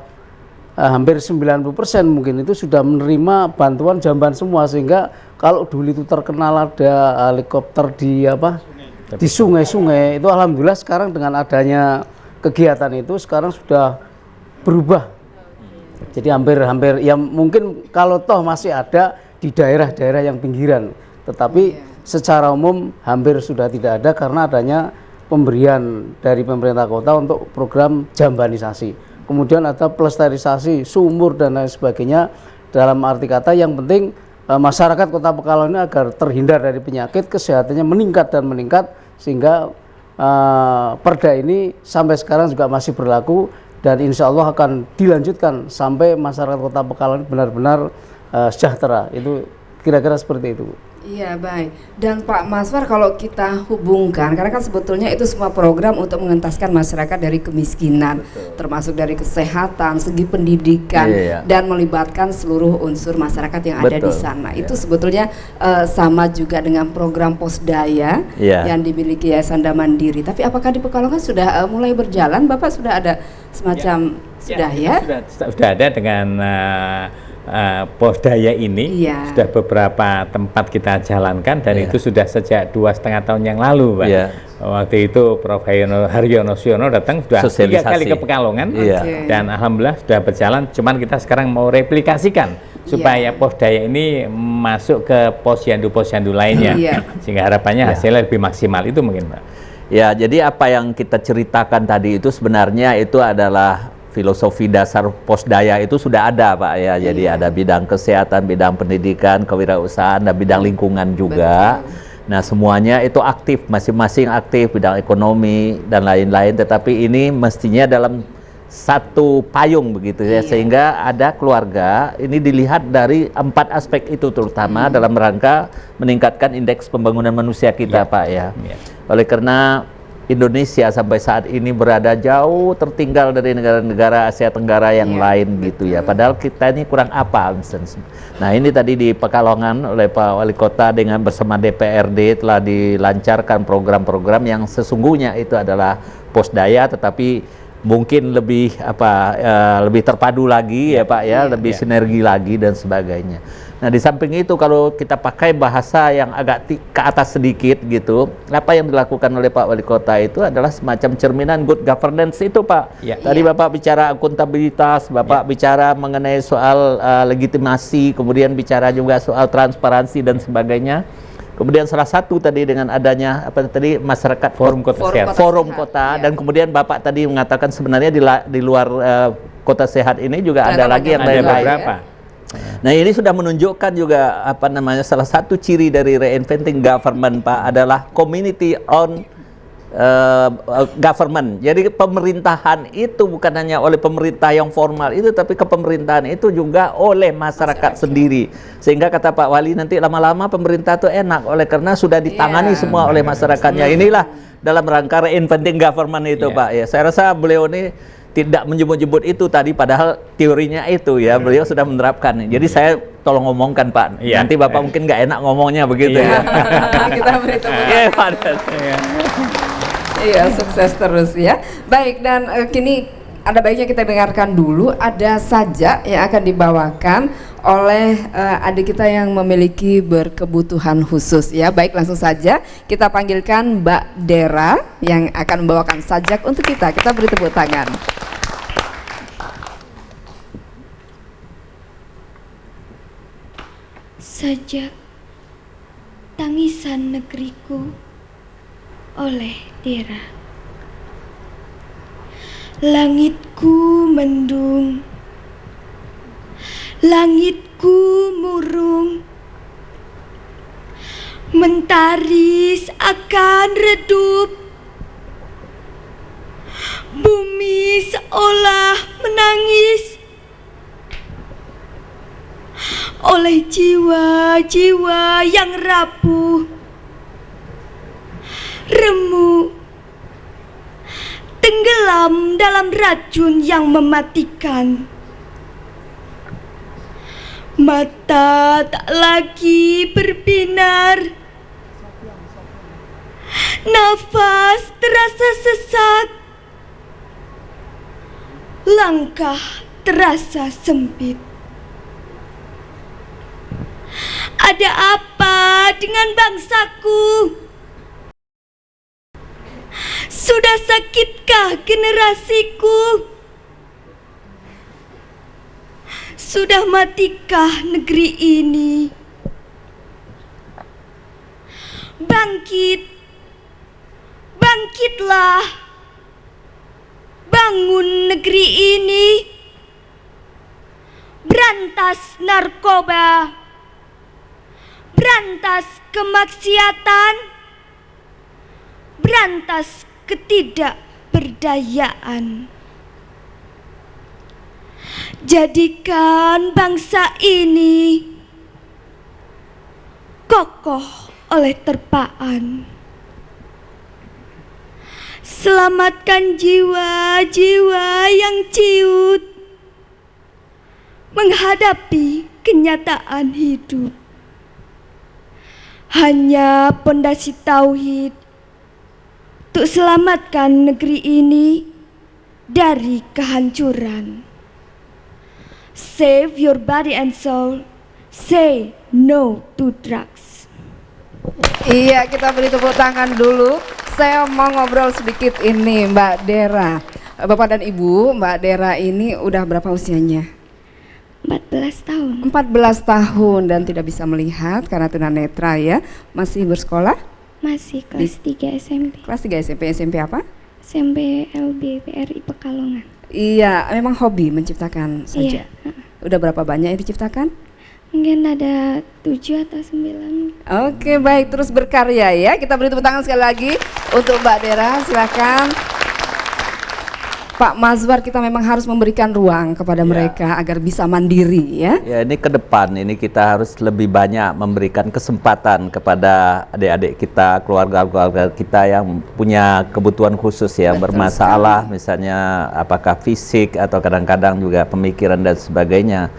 hampir 90% mungkin itu sudah menerima bantuan jamban semua, sehingga kalau dulu itu terkenal ada helikopter di sungai-sungai, itu alhamdulillah sekarang dengan adanya kegiatan itu sekarang sudah berubah. Jadi hampir ya mungkin kalau toh masih ada di daerah-daerah yang pinggiran, tetapi secara umum hampir sudah tidak ada karena adanya pemberian dari pemerintah kota untuk program jambanisasi. Kemudian ada pelestariasi sumur dan lain sebagainya. Dalam arti kata yang penting masyarakat Kota Pekalongan ini agar terhindar dari penyakit, kesehatannya meningkat dan meningkat, sehingga Perda ini sampai sekarang juga masih berlaku, dan insya Allah akan dilanjutkan sampai masyarakat Kota Pekalongan benar-benar sejahtera. Itu kira-kira seperti itu. Iya, baik. Dan Pak Maswar, kalau kita hubungkan, karena kan sebetulnya itu semua program untuk mengentaskan masyarakat dari kemiskinan, termasuk dari kesehatan, segi pendidikan, dan melibatkan seluruh unsur masyarakat yang ada di sana. Itu sebetulnya sama juga dengan program Posdaya yang dimiliki Yayasan Mandiri. Tapi apakah di Pekalongan sudah mulai berjalan? Bapak sudah ada semacam sudah ada dengan Posdaya ini, sudah beberapa tempat kita jalankan, dan itu sudah sejak 2,5 tahun yang lalu, Pak. Waktu itu Prof. Haryono Siono datang sudah 3 kali ke Pekalongan, dan alhamdulillah sudah berjalan. Cuman kita sekarang mau replikasikan supaya Posdaya ini masuk ke posyandu-posyandu lainnya, sehingga harapannya hasilnya lebih maksimal. Itu mungkin, Pak. Ya, jadi apa yang kita ceritakan tadi itu sebenarnya itu adalah filosofi dasar Posdaya itu sudah ada, Pak ya. Jadi ada bidang kesehatan, bidang pendidikan, kewirausahaan, dan bidang lingkungan juga. Nah, semuanya itu aktif, masing-masing aktif, bidang ekonomi dan lain-lain, tetapi ini mestinya dalam satu payung begitu ya, sehingga ada keluarga ini dilihat dari 4 aspek itu, terutama dalam rangka meningkatkan indeks pembangunan manusia kita, Pak ya. Oleh karena Indonesia sampai saat ini berada jauh tertinggal dari negara-negara Asia Tenggara yang lain gitu ya, padahal kita ini kurang apa misalnya. Nah, ini tadi di Pekalongan oleh Pak Wali Kota dengan bersama DPRD telah dilancarkan program-program yang sesungguhnya itu adalah Posdaya, tetapi mungkin lebih lebih terpadu lagi ya Pak ya, lebih sinergi lagi dan sebagainya. Nah, di samping itu kalau kita pakai bahasa yang agak ke atas sedikit gitu, apa yang dilakukan oleh Pak Wali Kota itu adalah semacam cerminan good governance itu, Pak. Tadi Bapak bicara akuntabilitas, Bapak bicara mengenai soal legitimasi, kemudian bicara juga soal transparansi dan sebagainya. Kemudian salah satu tadi dengan adanya masyarakat forum kota, dan kemudian Bapak tadi mengatakan sebenarnya di luar kota sehat ini juga ada lagi yang lain-lain. Nah, ini sudah menunjukkan juga salah satu ciri dari reinventing government, Pak, adalah community owned government. Jadi pemerintahan itu bukan hanya oleh pemerintah yang formal itu, tapi kepemerintahan itu juga oleh masyarakat sendiri. Sehingga kata Pak Wali, nanti lama-lama pemerintah itu enak oleh karena sudah ditangani semua oleh masyarakatnya. Inilah dalam rangka reinventing government itu, Pak ya. Saya rasa beliau ini tidak menyebut-nyebut itu tadi, padahal teorinya itu ya beliau sudah menerapkan. Jadi saya tolong ngomongkan, Pak. Nanti Bapak mungkin nggak enak ngomongnya begitu ya. Kita beri tepuk tangan. Iya, sukses terus ya. Baik, dan kini ada baiknya kita dengarkan dulu ada sajak yang akan dibawakan oleh adik kita yang memiliki berkebutuhan khusus ya. Baik, langsung saja kita panggilkan Mbak Dera yang akan membawakan sajak untuk kita. Kita beri tepuk tangan. Sajak Tangisan Negeriku oleh Dera. Langitku mendung, langitku murung, mentari akan redup, bumi seolah menangis oleh jiwa-jiwa yang rapuh, remuk, tenggelam dalam racun yang mematikan. Mata tak lagi berbinar, nafas terasa sesak, langkah terasa sempit. Ada apa dengan bangsaku? Sudah sakitkah generasiku? Sudah matikah negeri ini? Bangkit, bangkitlah, bangun negeri ini. Berantas narkoba, berantas kemaksiatan, berantas ketidakberdayaan. Jadikan bangsa ini kokoh oleh terpaan. Selamatkan jiwa-jiwa yang ciut menghadapi kenyataan hidup. Hanya pondasi tauhid untuk selamatkan negeri ini dari kehancuran. Save your body and soul. Say no to drugs. Iya, kita beri tepuk tangan dulu. Saya mau ngobrol sedikit ini Mbak Dera. Bapak dan Ibu, Mbak Dera ini udah berapa usianya? 14 tahun. 14 tahun dan tidak bisa melihat karena tunanetra ya. Masih bersekolah? Masih kelas 3 SMP. Kelas 3 SMP. SMP apa? SMP LBPRI Pekalongan. Iya, memang hobi menciptakan saja. Iya. Udah berapa banyak yang diciptakan? Mungkin ada 7 atau 9. Oke, baik, terus berkarya ya. Kita beri tepuk tangan sekali lagi untuk Mbak Dera, silakan. Pak Mazwar, kita memang harus memberikan ruang kepada mereka agar bisa mandiri ya. Ya, ini ke depan ini kita harus lebih banyak memberikan kesempatan kepada adik-adik kita, keluarga-keluarga kita yang punya kebutuhan khusus ya, bermasalah misalnya apakah fisik atau kadang-kadang juga pemikiran dan sebagainya.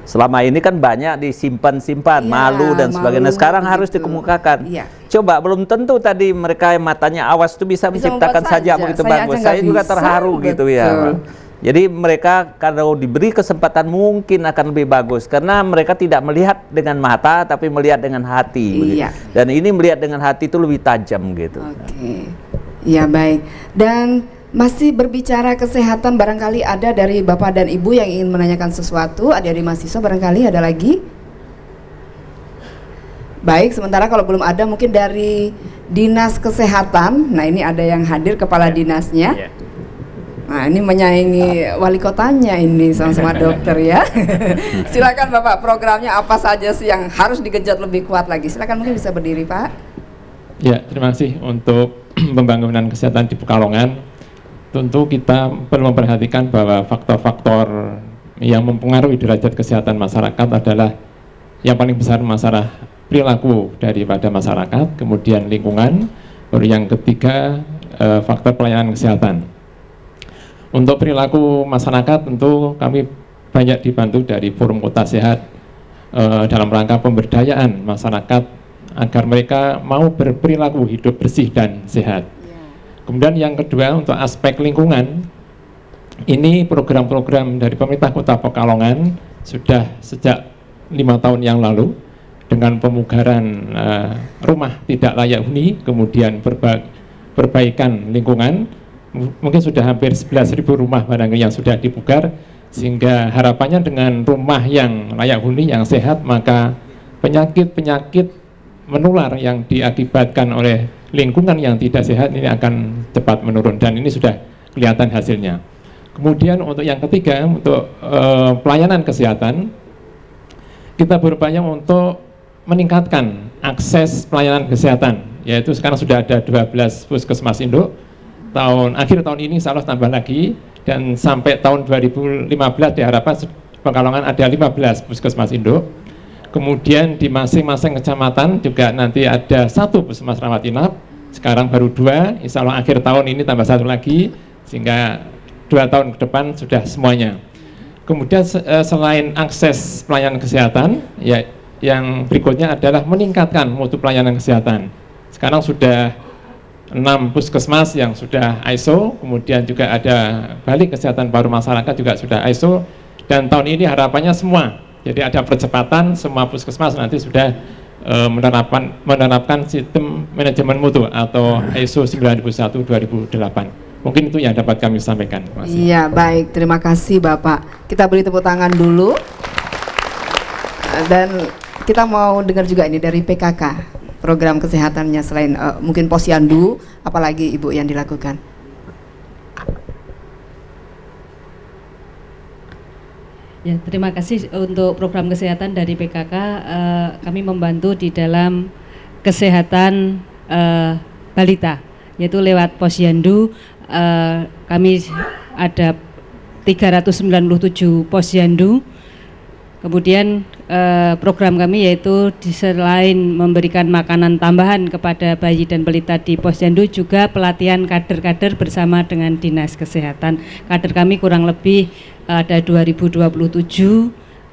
Selama ini kan banyak disimpan-simpan, malu dan sebagainya. Sekarang harus dikemukakan. Coba belum tentu tadi mereka yang matanya awas itu bisa menciptakan saja begitu bagus. Saya juga terharu gitu ya. Jadi mereka kalau diberi kesempatan mungkin akan lebih bagus karena mereka tidak melihat dengan mata tapi melihat dengan hati. Dan ini melihat dengan hati itu lebih tajam gitu. Oke. Ya baik. Dan masih berbicara kesehatan, barangkali ada dari Bapak dan Ibu yang ingin menanyakan sesuatu, ada dari mahasiswa barangkali ada lagi? Baik, sementara kalau belum ada mungkin dari Dinas Kesehatan. Nah ini ada yang hadir kepala dinasnya. Nah ini menyaingi wali kotanya ini sama-sama dokter ya. Silakan Bapak, programnya apa saja sih yang harus digenjot lebih kuat lagi? Silakan, mungkin bisa berdiri Pak. Ya, terima kasih untuk pembangunan kesehatan di Pekalongan. Tentu kita perlu memperhatikan bahwa faktor-faktor yang mempengaruhi derajat kesehatan masyarakat adalah yang paling besar masalah perilaku daripada masyarakat, kemudian lingkungan, baru yang ketiga faktor pelayanan kesehatan. Untuk perilaku masyarakat tentu kami banyak dibantu dari Forum Kota Sehat dalam rangka pemberdayaan masyarakat agar mereka mau berperilaku hidup bersih dan sehat. Kemudian yang kedua untuk aspek lingkungan, ini program-program dari pemerintah Kota Pekalongan sudah sejak 5 tahun yang lalu dengan pemugaran rumah tidak layak huni, kemudian perbaikan lingkungan, mungkin sudah hampir 11.000 rumah barangkali yang sudah dipugar, sehingga harapannya dengan rumah yang layak huni, yang sehat, maka penyakit-penyakit menular yang diakibatkan oleh lingkungan yang tidak sehat ini akan cepat menurun dan ini sudah kelihatan hasilnya. Kemudian untuk yang ketiga, untuk pelayanan kesehatan, kita berupaya untuk meningkatkan akses pelayanan kesehatan, yaitu sekarang sudah ada 12 puskesmas induk, akhir tahun ini insya Allah tambah lagi, dan sampai tahun 2015 diharapkan Pekalongan ada 15 puskesmas induk. Kemudian di masing-masing kecamatan juga nanti ada 1 puskesmas rawat inap, sekarang baru 2, insya Allah akhir tahun ini tambah 1 lagi, sehingga 2 tahun ke depan sudah semuanya. Kemudian selain akses pelayanan kesehatan, ya yang berikutnya adalah meningkatkan mutu pelayanan kesehatan. Sekarang sudah 6 puskesmas yang sudah ISO, kemudian juga ada Balik Kesehatan Paru Masyarakat juga sudah ISO, dan tahun ini harapannya semua. Jadi ada percepatan, semua puskesmas nanti sudah menerapkan sistem manajemen mutu atau ISO 9001-2008. Mungkin itu yang dapat kami sampaikan. Iya, baik, terima kasih Bapak. Kita beri tepuk tangan dulu. Dan kita mau dengar juga ini dari PKK, program kesehatannya selain mungkin posyandu, apalagi Ibu yang dilakukan. Ya, terima kasih untuk program kesehatan dari PKK. Kami membantu di dalam kesehatan balita, yaitu lewat posyandu. Kami ada 397 posyandu. Kemudian program kami yaitu selain memberikan makanan tambahan kepada bayi dan balita di posyandu, juga pelatihan kader-kader bersama dengan Dinas Kesehatan. Kader kami kurang lebih ada 2027,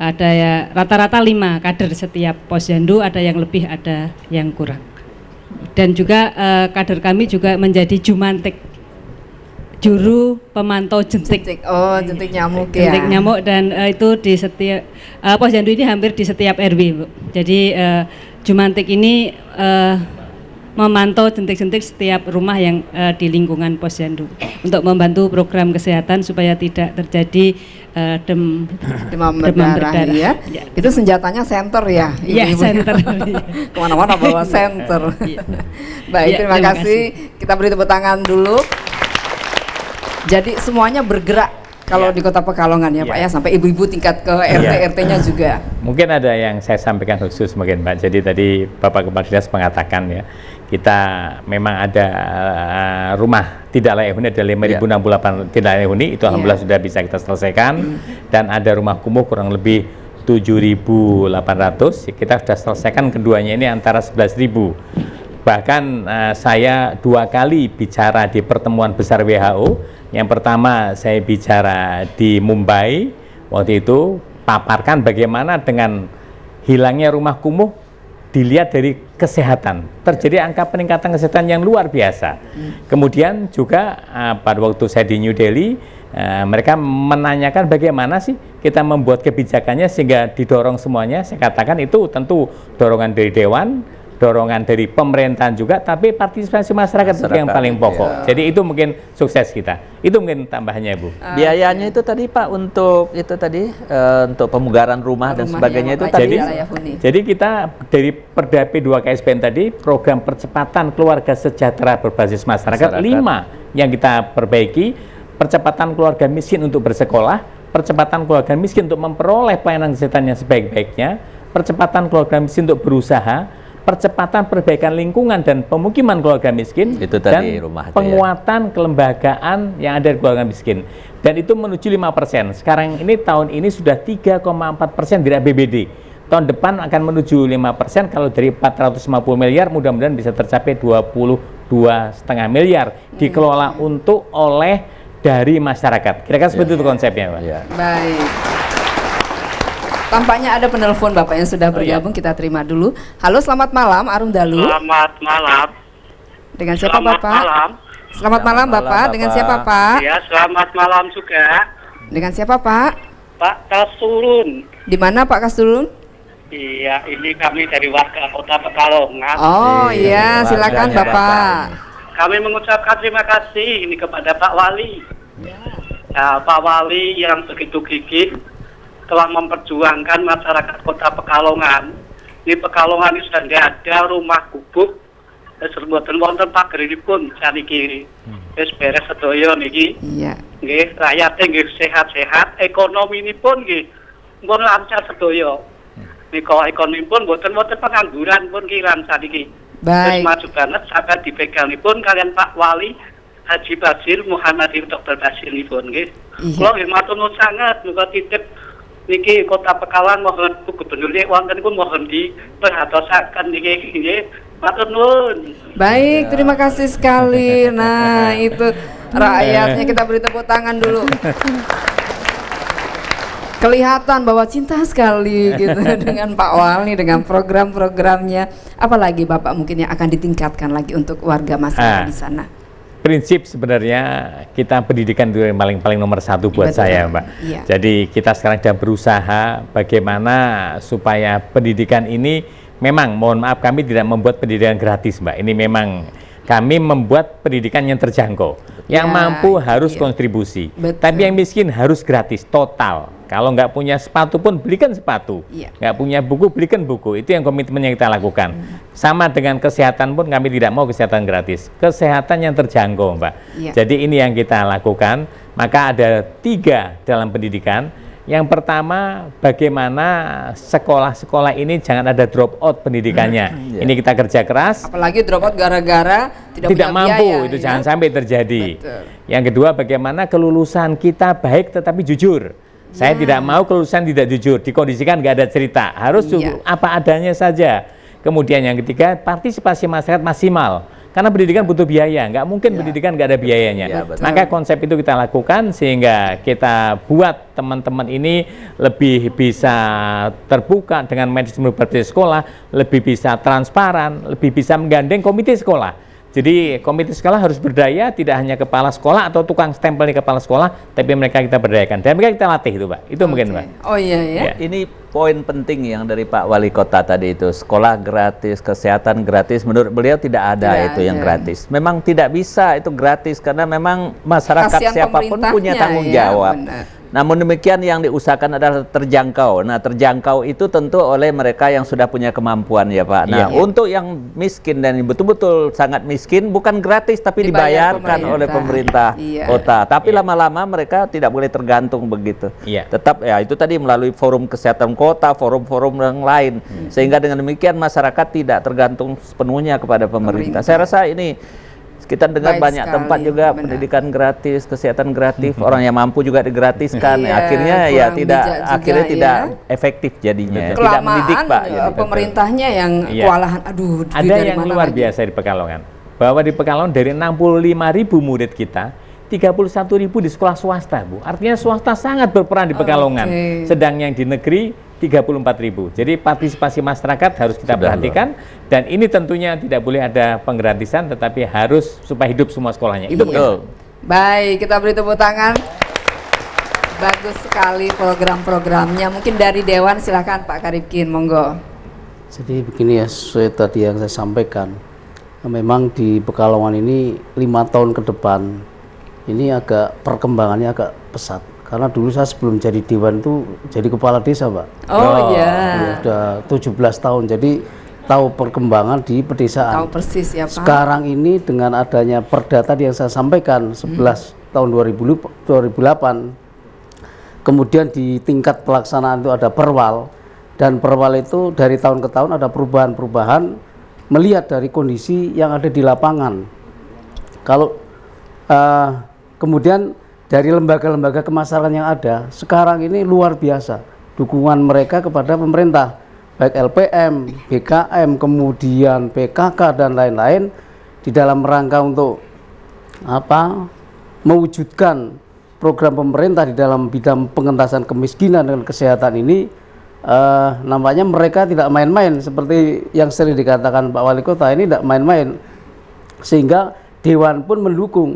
ada ya rata-rata 5 kader setiap posyandu, ada yang lebih, ada yang kurang. Dan juga kader kami juga menjadi jumantik, juru pemantau jentik. Oh, jentik nyamuk ya. Jentik nyamuk, dan itu di setiap posyandu ini hampir di setiap RW, Bu. Jadi jumantik ini memantau jentik-jentik setiap rumah yang di lingkungan posyandu untuk membantu program kesehatan supaya tidak terjadi demam berdarah ya. Itu senjatanya senter ya. Iya, senter. Kemana-mana bawa senter. Baik, terima kasih. Kita beri tepuk tangan dulu. Jadi semuanya bergerak kalau di Kota Pekalongan ya Pak ya, sampai ibu-ibu tingkat ke RT-RT-nya juga. Mungkin ada yang saya sampaikan khusus mungkin Mbak. Jadi tadi Bapak Kepala Dinas mengatakan ya, kita memang ada rumah tidak layak huni, ada 5.068 tidak layak huni, itu alhamdulillah sudah bisa kita selesaikan. Dan ada rumah kumuh kurang lebih 7.800, kita sudah selesaikan keduanya ini antara 11.000. Bahkan saya 2 kali bicara di pertemuan besar WHO. Yang pertama saya bicara di Mumbai, waktu itu paparkan bagaimana dengan hilangnya rumah kumuh dilihat dari kesehatan, terjadi angka peningkatan kesehatan yang luar biasa. Kemudian juga pada waktu saya di New Delhi, mereka menanyakan bagaimana sih kita membuat kebijakannya sehingga didorong semuanya. Saya katakan itu tentu dorongan dari Dewan, dorongan dari pemerintahan juga, tapi partisipasi masyarakat itu yang paling pokok. Jadi itu mungkin sukses kita. Itu mungkin tambahannya, Bu. Biayanya itu tadi Pak untuk itu tadi untuk pemugaran rumah dan sebagainya itu tadi. Jadi kita dari Perda P2 KSBN tadi, program percepatan keluarga sejahtera berbasis masyarakat 5 yang kita perbaiki. Percepatan keluarga miskin untuk bersekolah, percepatan keluarga miskin untuk memperoleh pelayanan kesehatan yang sebaik-baiknya, percepatan keluarga miskin untuk berusaha, percepatan perbaikan lingkungan dan pemukiman keluarga miskin, itu tadi dan rumah itu penguatan kelembagaan yang ada di keluarga miskin. Dan itu menuju 5%. Sekarang ini tahun ini sudah 3,4% dari APBD. Tahun depan akan menuju 5%, kalau dari 450 miliar mudah-mudahan bisa tercapai 22,5 miliar dikelola untuk oleh dari masyarakat. Kira-kira seperti itu konsepnya, Pak. Baik. Tampaknya ada penelpon Bapak yang sudah bergabung, kita terima dulu. Halo, selamat malam, Arum Dalu. Selamat malam. Dengan siapa Bapak? Selamat malam Bapak. Dengan siapa Pak? Ya, selamat malam juga. Dengan siapa Pak? Pak Kasturun. Di mana Pak Kasturun? Iya, ini kami dari warga Kota Pekalongan. Oh iya, silakan Bapak. Kami mengucapkan terima kasih ini kepada Pak Wali. Ya, Pak Wali yang begitu gigih telah memperjuangkan masyarakat Kota Pekalongan. Ini Pekalongan ini sudah tidak ada rumah gubuk, serbuatan wonten pageripun saniki. Wis beres sedaya niki. Iya. Nggih, rakyate nggih sehat-sehat, ekonominipun nggih pun lancar sedaya. Nika ekonomipun mboten pengangguran pun kiran saniki. Baik. Terus maju banget sampai dipegalipun kalian Pak Wali Haji Basir Muhammad Dr. Basir nipun nggih. Kula nggih matur nuwun sanget muga titip niki Kota Pekalongan mohon Gubernur wonten pun mohon diperhatosaken niki nggih. Matur nuwun. Baik, terima kasih sekali. Nah, itu rakyatnya, kita beri tepuk tangan dulu. Kelihatan bahwa cinta sekali gitu dengan Pak Wali, dengan program-programnya. Apalagi Bapak mungkin yang akan ditingkatkan lagi untuk warga masyarakat di sana. Prinsip sebenarnya kita pendidikan itu yang paling nomor 1 buat saya, Mbak. Iya. Jadi kita sekarang sedang berusaha bagaimana supaya pendidikan ini memang, mohon maaf kami tidak membuat pendidikan gratis, Mbak. Ini memang kami membuat pendidikan yang terjangkau. Yang mampu harus kontribusi, tapi yang miskin harus gratis total. Kalau nggak punya sepatu pun belikan sepatu, nggak punya buku belikan buku. Itu yang komitmen yang kita lakukan. Sama dengan kesehatan pun kami tidak mau kesehatan gratis, kesehatan yang terjangkau, Mbak. Jadi ini yang kita lakukan. Maka ada 3 dalam pendidikan. Yang pertama, bagaimana sekolah-sekolah ini jangan ada drop out pendidikannya. Ini kita kerja keras. Apalagi drop out gara-gara tidak punya mampu, biaya, itu ya? jangan sampai terjadi. Betul. Yang kedua, bagaimana kelulusan kita baik tetapi jujur. Saya tidak mau kelulusan tidak jujur, dikondisikan nggak ada cerita, harus apa adanya saja. Kemudian yang ketiga, partisipasi masyarakat maksimal. Karena pendidikan butuh biaya, nggak mungkin pendidikan nggak ada biayanya. Maka konsep itu kita lakukan sehingga kita buat teman-teman ini lebih bisa terbuka dengan manajemen berbasis sekolah, lebih bisa transparan, lebih bisa menggandeng komite sekolah. Jadi komite sekolah harus berdaya, tidak hanya kepala sekolah atau tukang stempel di kepala sekolah, tapi mereka kita berdayakan dan mereka kita latih itu Pak. Itu mungkin Pak. Oh iya ya. Ini poin penting yang dari Pak Wali Kota tadi itu, sekolah gratis, kesehatan gratis. Menurut beliau tidak ada yang gratis. Memang tidak bisa itu gratis karena memang masyarakat Kasihan siapapun punya tanggung jawab. Namun demikian yang diusahakan adalah terjangkau. Nah, terjangkau itu tentu oleh mereka yang sudah punya kemampuan ya Pak. Nah, untuk yang miskin dan betul-betul sangat miskin bukan gratis tapi dibayarkan oleh pemerintah kota. Tapi lama-lama mereka tidak boleh tergantung begitu. Tetap ya itu tadi melalui forum kesehatan kota, forum-forum yang lain. Sehingga dengan demikian masyarakat tidak tergantung sepenuhnya kepada pemerintah. Saya rasa ini kita dengar banyak tempat juga pendidikan gratis, kesehatan gratis, orang yang mampu juga digratiskan. Akhirnya ya tidak efektif jadinya. Kelamaan, tidak mendidik Pak. Pemerintahnya yang kewalahan. Aduh, ada yang luar biasa di Pekalongan. Bahwa di Pekalongan dari 65.000 murid kita, 31.000 di sekolah swasta, Bu. Artinya swasta sangat berperan di Pekalongan. Sedang yang di negeri 34.000. Jadi partisipasi masyarakat harus kita perhatikan dan ini tentunya tidak boleh ada penggratisan tetapi harus supaya hidup semua sekolahnya. Itu betul. Baik, kita beri tepuk tangan. Bagus sekali program-programnya. Mungkin dari Dewan silakan Pak Karipkin, monggo. Jadi begini ya, sesuai tadi yang saya sampaikan. Memang di Pekalongan ini 5 tahun ke depan ini perkembangannya agak pesat. Karena dulu saya sebelum jadi dewan itu jadi kepala desa Pak. Sudah 17 tahun, jadi tahu perkembangan di pedesaan. Tahu persis ya Pak. Sekarang ini dengan adanya perda tadi yang saya sampaikan 11 tahun 2008, kemudian di tingkat pelaksanaan itu ada perwal, dan perwal itu dari tahun ke tahun ada perubahan-perubahan melihat dari kondisi yang ada di lapangan. Kalau kemudian dari lembaga-lembaga kemasyarakatan yang ada sekarang ini luar biasa dukungan mereka kepada pemerintah, baik LPM, BKM, kemudian PKK dan lain-lain di dalam rangka untuk mewujudkan program pemerintah di dalam bidang pengentasan kemiskinan dan kesehatan ini. Nampaknya mereka tidak main-main seperti yang sering dikatakan Pak Wali Kota, ini tidak main-main, sehingga Dewan pun mendukung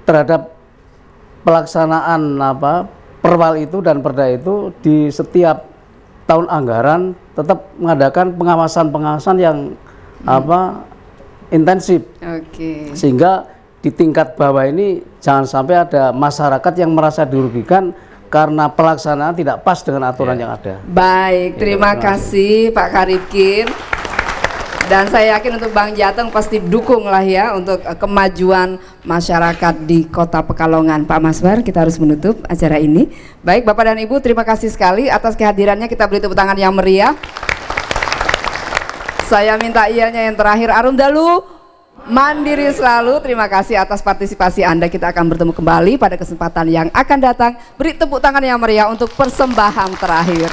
terhadap pelaksanaan perwal itu dan perda itu di setiap tahun anggaran tetap mengadakan pengawasan yang intensif. Sehingga di tingkat bawah ini jangan sampai ada masyarakat yang merasa dirugikan karena pelaksanaan tidak pas dengan aturan yang ada. Baik, terima kasih Pak Karipkin. Dan saya yakin untuk Bang Jateng pasti dukung lah ya untuk kemajuan masyarakat di Kota Pekalongan. Pak Maswar, kita harus menutup acara ini. Baik Bapak dan Ibu, terima kasih sekali atas kehadirannya. Kita beri tepuk tangan yang meriah. Saya minta ianya yang terakhir, Arum Dalu, mandiri selalu. Terima kasih atas partisipasi Anda. Kita akan bertemu kembali pada kesempatan yang akan datang. Beri tepuk tangan yang meriah untuk persembahan terakhir.